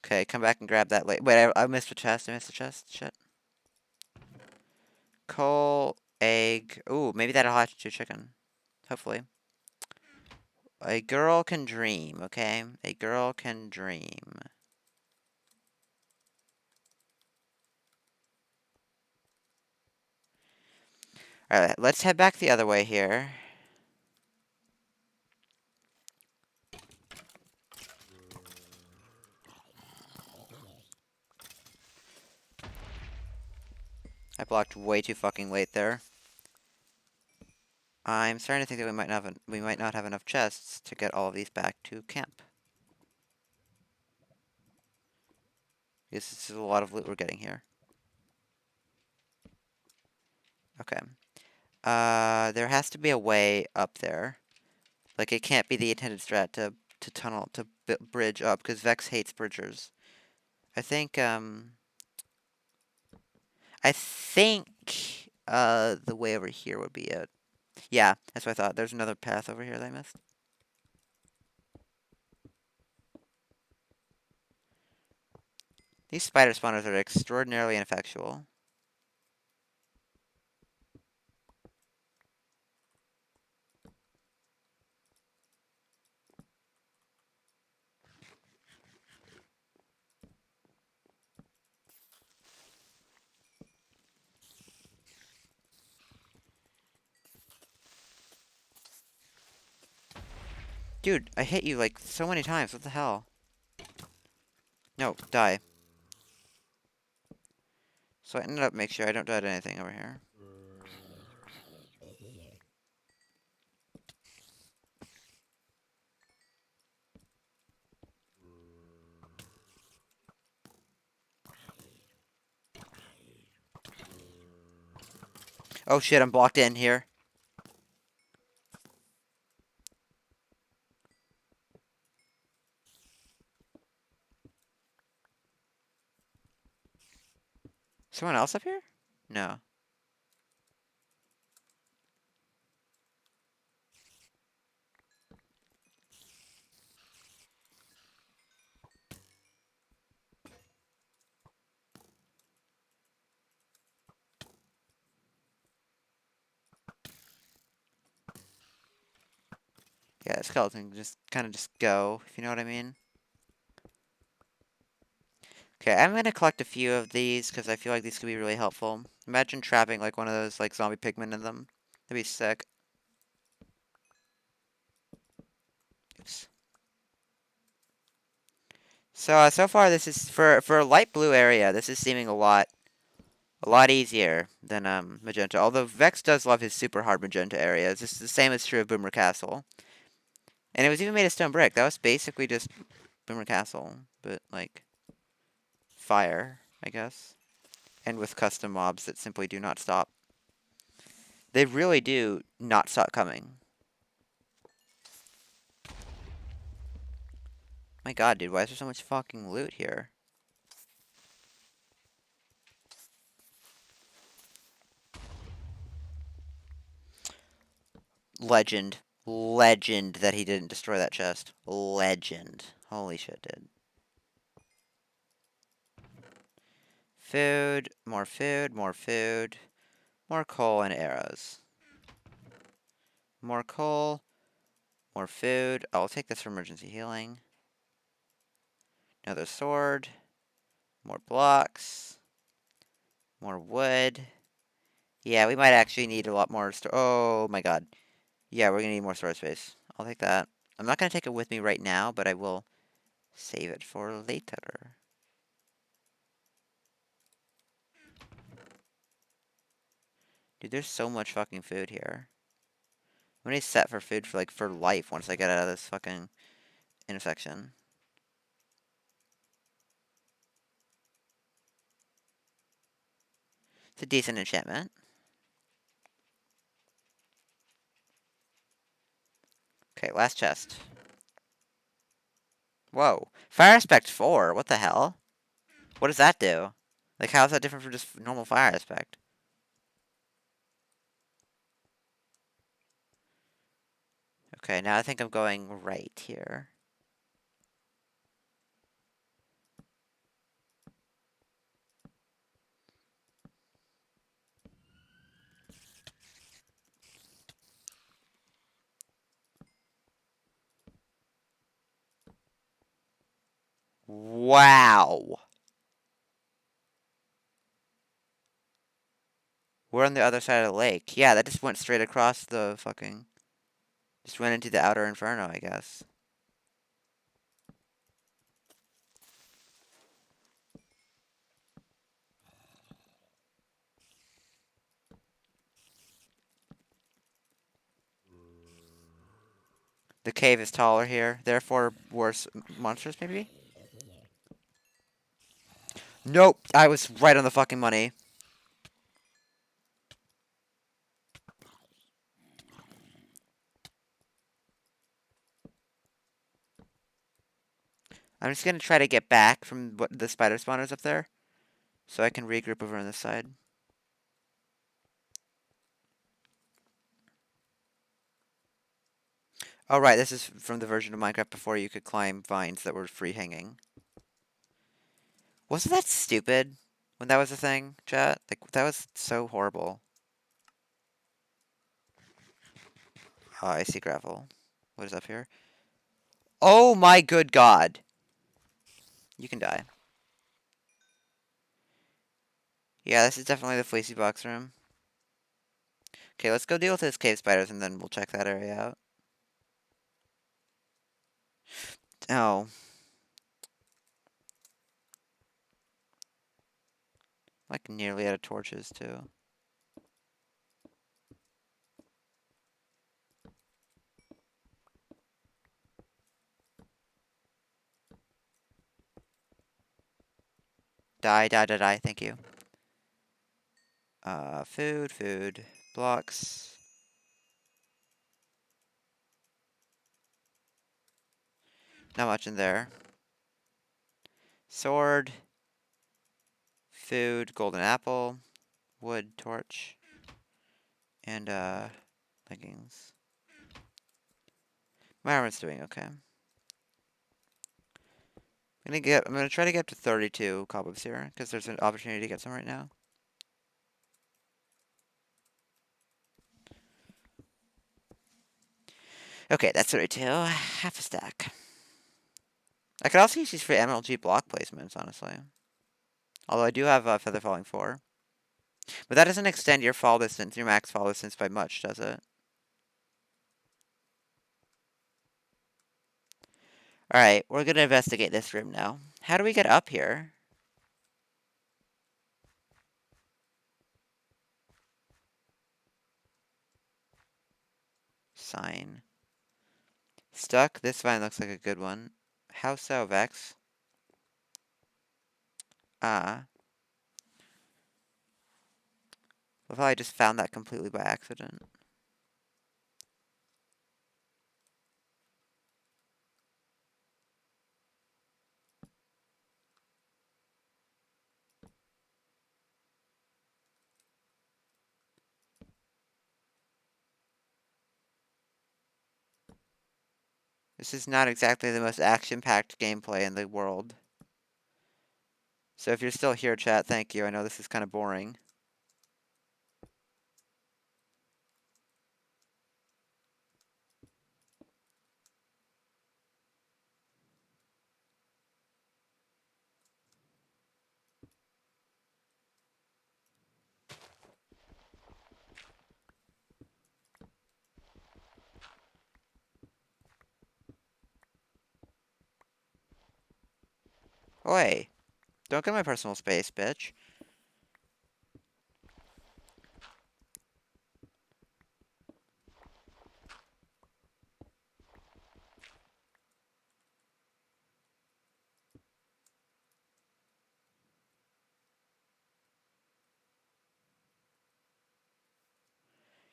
Okay, come back and grab that. Wait, I missed the chest. I missed the chest. Shit. Coal, egg. Ooh, maybe that'll hatch to chicken. Hopefully. A girl can dream, okay? A girl can dream. Alright, let's head back the other way here. I blocked way too fucking late there. I'm starting to think that we might not have enough chests to get all of these back to camp. Because this is a lot of loot we're getting here. Okay. There has to be a way up there. Like, it can't be the intended strat to tunnel, to bridge up, because Vex hates bridgers. I think, the way over here would be it. Yeah, that's what I thought. There's another path over here that I missed. These spider spawners are extraordinarily ineffectual. Dude, I hit you like so many times. What the hell? No, die. So I ended up make sure I don't die to anything over here. Oh shit, I'm blocked in here. Someone else up here? No. Yeah, skeleton just kind of just go, if you know what I mean. Okay, I'm gonna collect a few of these because I feel like these could be really helpful. Imagine trapping like one of those like zombie pigmen in them. That'd be sick. Oops. So far this is for a light blue area. This is seeming a lot easier than magenta. Although Vex does love his super hard magenta areas. This is the same is true of Boomer Castle, and it was even made of stone brick. That was basically just Boomer Castle, but like fire, I guess, and with custom mobs that simply do not stop. They really do not stop coming. My god, dude, why is there so much fucking loot here? Legend. Legend that he didn't destroy that chest. Legend. Holy shit, dude. Food, more food, more food, more coal and arrows. More coal, more food. I'll take this for emergency healing. Another sword, more blocks, more wood. Yeah, we might actually need a lot more oh my god. Yeah, we're gonna need more storage space. I'll take that. I'm not gonna take it with me right now, but I will save it for later. Dude, there's so much fucking food here. I'm gonna set for food for like for life once I get out of this fucking intersection. It's a decent enchantment. Okay, last chest. Whoa. Fire aspect 4? What the hell? What does that do? Like, how is that different from just normal fire aspect? Okay, now I think I'm going right here. Wow. We're on the other side of the lake. Yeah, that just went straight across the fucking... Just went into the outer Inferno, I guess. The cave is taller here, therefore worse monsters, maybe? Nope, I was right on the fucking money. I'm just gonna try to get back from the spider spawners up there, so I can regroup over on this side. Oh right, this is from the version of Minecraft before you could climb vines that were free hanging. Wasn't that stupid when that was a thing, chat? Like, that was so horrible. Oh, I see gravel. What is up here? Oh my good god. You can die. Yeah, this is definitely the fleecy box room. Okay, let's go deal with those cave spiders and then we'll check that area out. Oh, like nearly out of torches too. Die, die, die, die. Thank you. Food, food. blocks. Not much in there. Sword, food, golden apple, wood, torch, and leggings. My armor's doing okay. I'm gonna try to get up to 32 cobwebs here, because there's an opportunity to get some right now. Okay, that's 32. Half a stack. I could also use these for MLG block placements, honestly. Although I do have Feather Falling 4. But that doesn't extend your fall distance, your max fall distance by much, does it? Alright, we're gonna investigate this room now. How do we get up here? Sign. Stuck? This vine looks like a good one. How so, Vex? Ah. What if I just found that completely by accident? This is not exactly the most action-packed gameplay in the world. So if you're still here, chat, thank you. I know this is kind of boring. Oi! Don't get my personal space, bitch.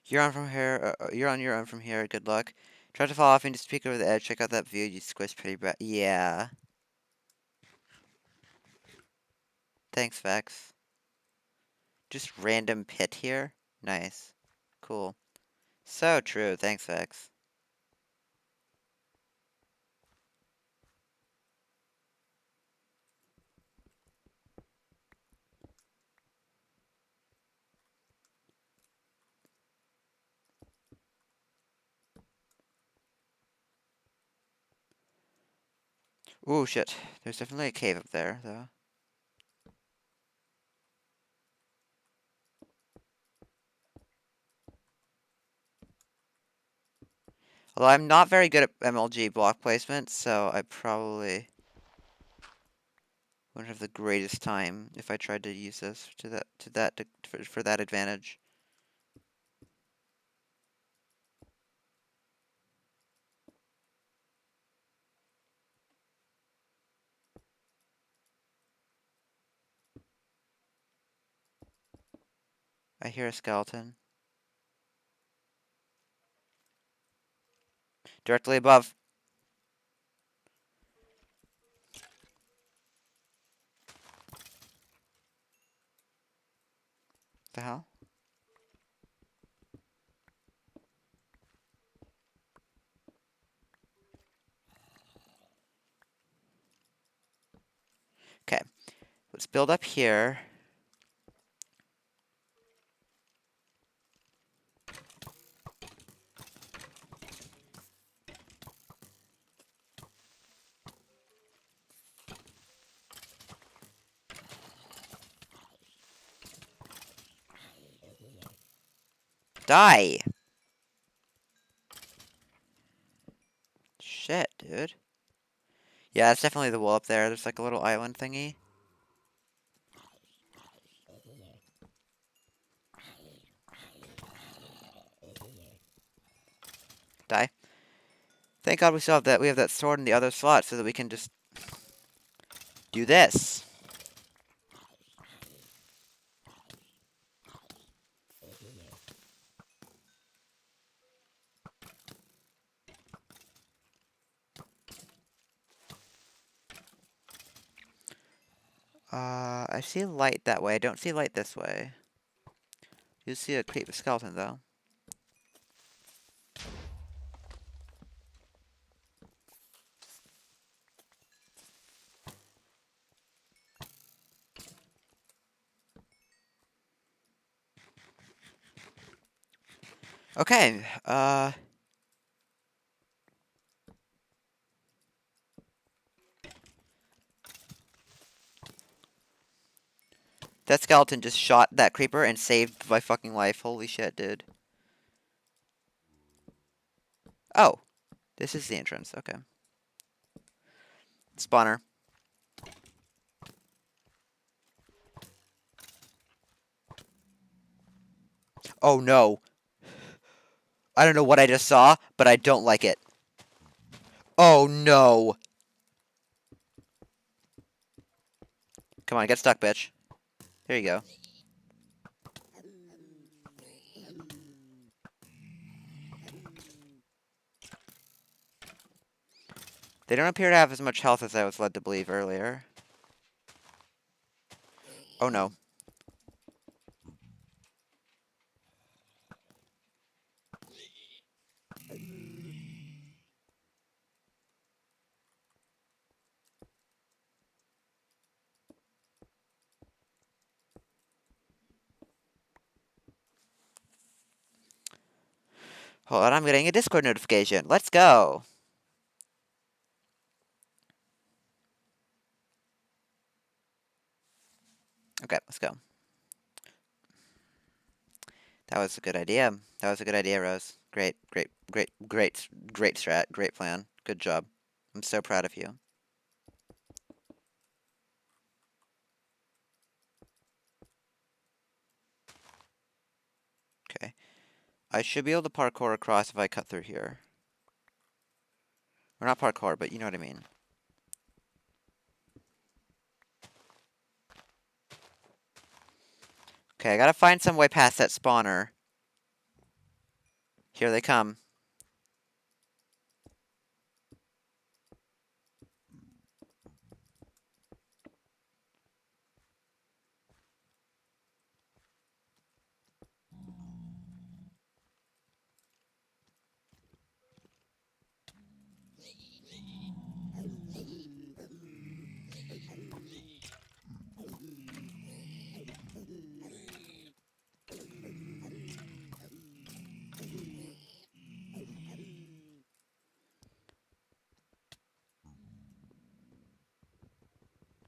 You're on from here. You're on your own from here. Good luck. Try to fall off and just peek over the edge. Check out that view. You squish pretty bad. Yeah. Thanks, Vex. Just random pit here. Nice. Cool. So true. Thanks, Vex. Ooh, shit. There's definitely a cave up there, though. Although I'm not very good at MLG block placement, so I probably wouldn't have the greatest time if I tried to use this for that advantage. I hear a skeleton. Directly above. The hell? Okay. Let's build up here. Die! Shit, dude. Yeah, that's definitely the wall up there. There's like a little island thingy. Die. Thank God we still have that. We have that sword in the other slot so that we can just do this. I see light that way. I don't see light this way. You see a creep skeleton, though. Okay, that skeleton just shot that creeper and saved my fucking life. Holy shit, dude. Oh, this is the entrance. Okay. Spawner. Oh no. I don't know what I just saw, but I don't like it. Oh no. Come on, get stuck, bitch. There you go. They don't appear to have as much health as I was led to believe earlier. Oh no. Hold on, I'm getting a Discord notification. Let's go. Okay, let's go. That was a good idea. That was a good idea, Rose. Great, great, great, great, great strat. Great plan. Good job. I'm so proud of you. Okay. I should be able to parkour across if I cut through here. Or not parkour, but you know what I mean. Okay, I gotta find some way past that spawner. Here they come.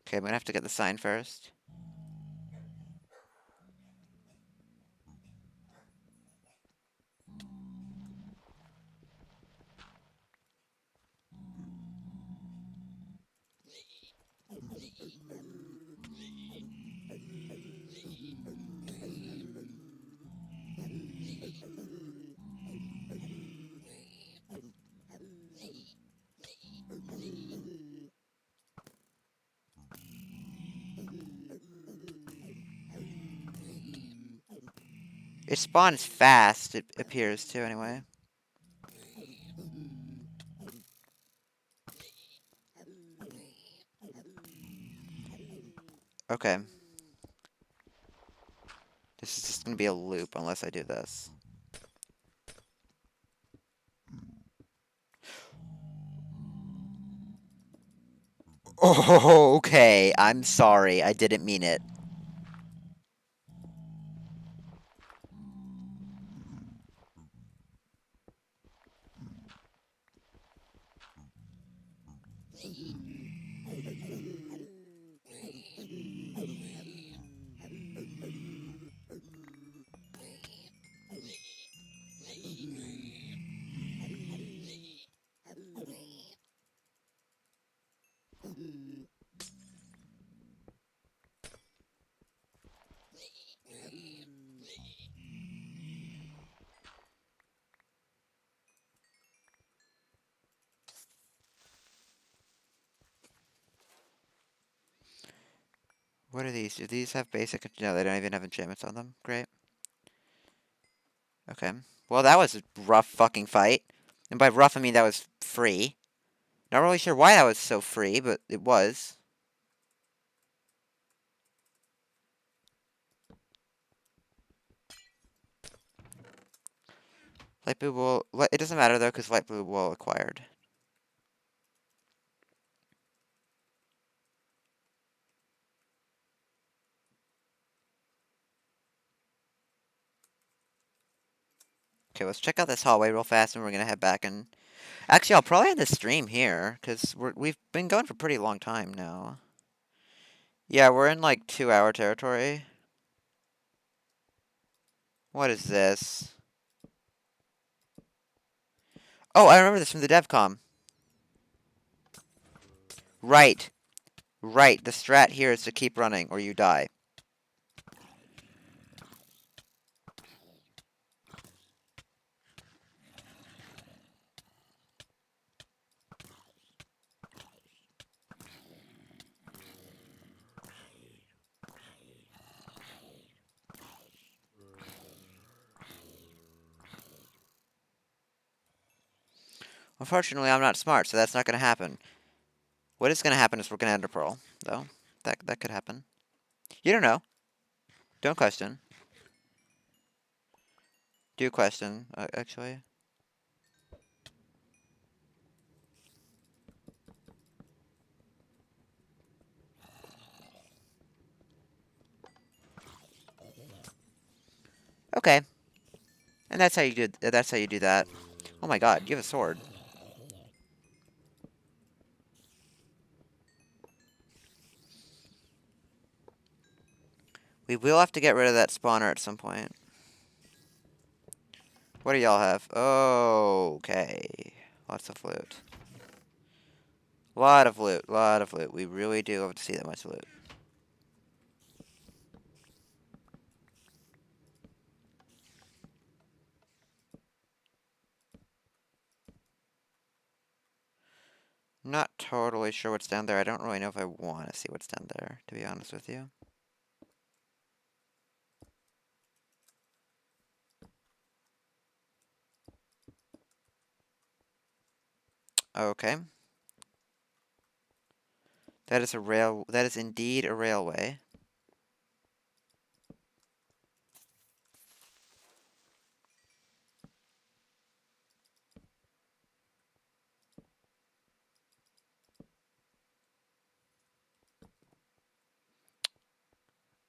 Okay, I'm gonna have to get the sign first. It spawns fast, it appears to, anyway. Okay. This is just gonna be a loop unless I do this. Oh, okay. I'm sorry. I didn't mean it. What are these? Do these have basic? No, they don't even have enchantments on them. Great. Okay. Well, that was a rough fucking fight. And by rough, I mean that was free. Not really sure why that was so free, but it was. Light blue wool. It doesn't matter though, because light blue wool acquired. Okay, let's check out this hallway real fast, and we're gonna head back. And actually, I'll probably end the stream here because we've been going for a pretty long time now. Yeah, we're in like 2 hour territory. What is this? Oh, I remember this from the DevCom. Right, right. The strat here is to keep running or you die. Unfortunately, I'm not smart, so that's not gonna happen. What is gonna happen is we're gonna ender pearl, though. That could happen. You don't know. Don't question. Do question, actually. Okay, and that's how you do. That's how you do that. Oh my God, you have a sword. We will have to get rid of that spawner at some point. What do y'all have? Okay, lots of loot. Lot of loot. Lot of loot. We really do love to see that much loot. I'm not totally sure what's down there. I don't really know if I want to see what's down there, to be honest with you. Okay. That is a rail. That is indeed a railway.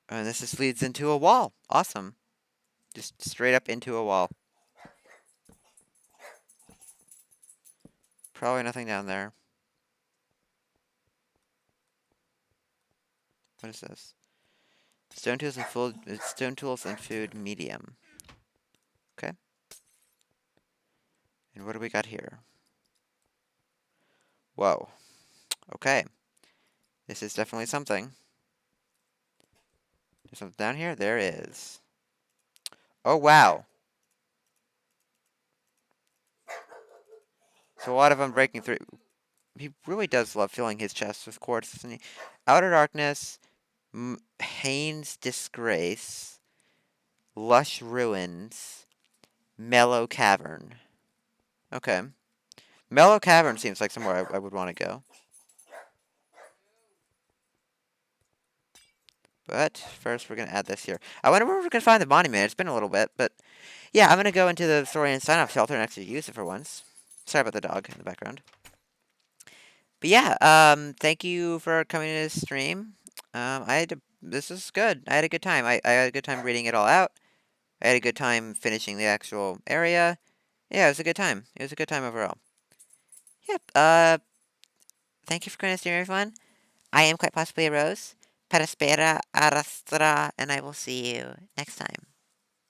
And this just leads into a wall. Awesome. Just straight up into a wall. Probably nothing down there. What is this? Stone tools and food medium. Okay. And what do we got here? Whoa. Okay. This is definitely something. There's something down here? There is. Oh, wow. So a lot of them breaking through. He really does love filling his chest with quartz, doesn't he? Outer Darkness, Hane's Disgrace, Lush Ruins, Mellow Cavern. Okay. Mellow Cavern seems like somewhere I would want to go. But first, we're going to add this here. I wonder where we're going to find the monument. It's been a little bit, but yeah, I'm going to go into the Thorian sign-off shelter and actually use it for once. Sorry about the dog in the background. But yeah, thank you for coming to this stream. This is good. I had a good time. I had a good time reading it all out. I had a good time finishing the actual area. Yeah, it was a good time. It was a good time overall. Yep. Thank you for coming to the stream, everyone. I am quite possibly a Rose. Peraspera arrastra, and I will see you next time.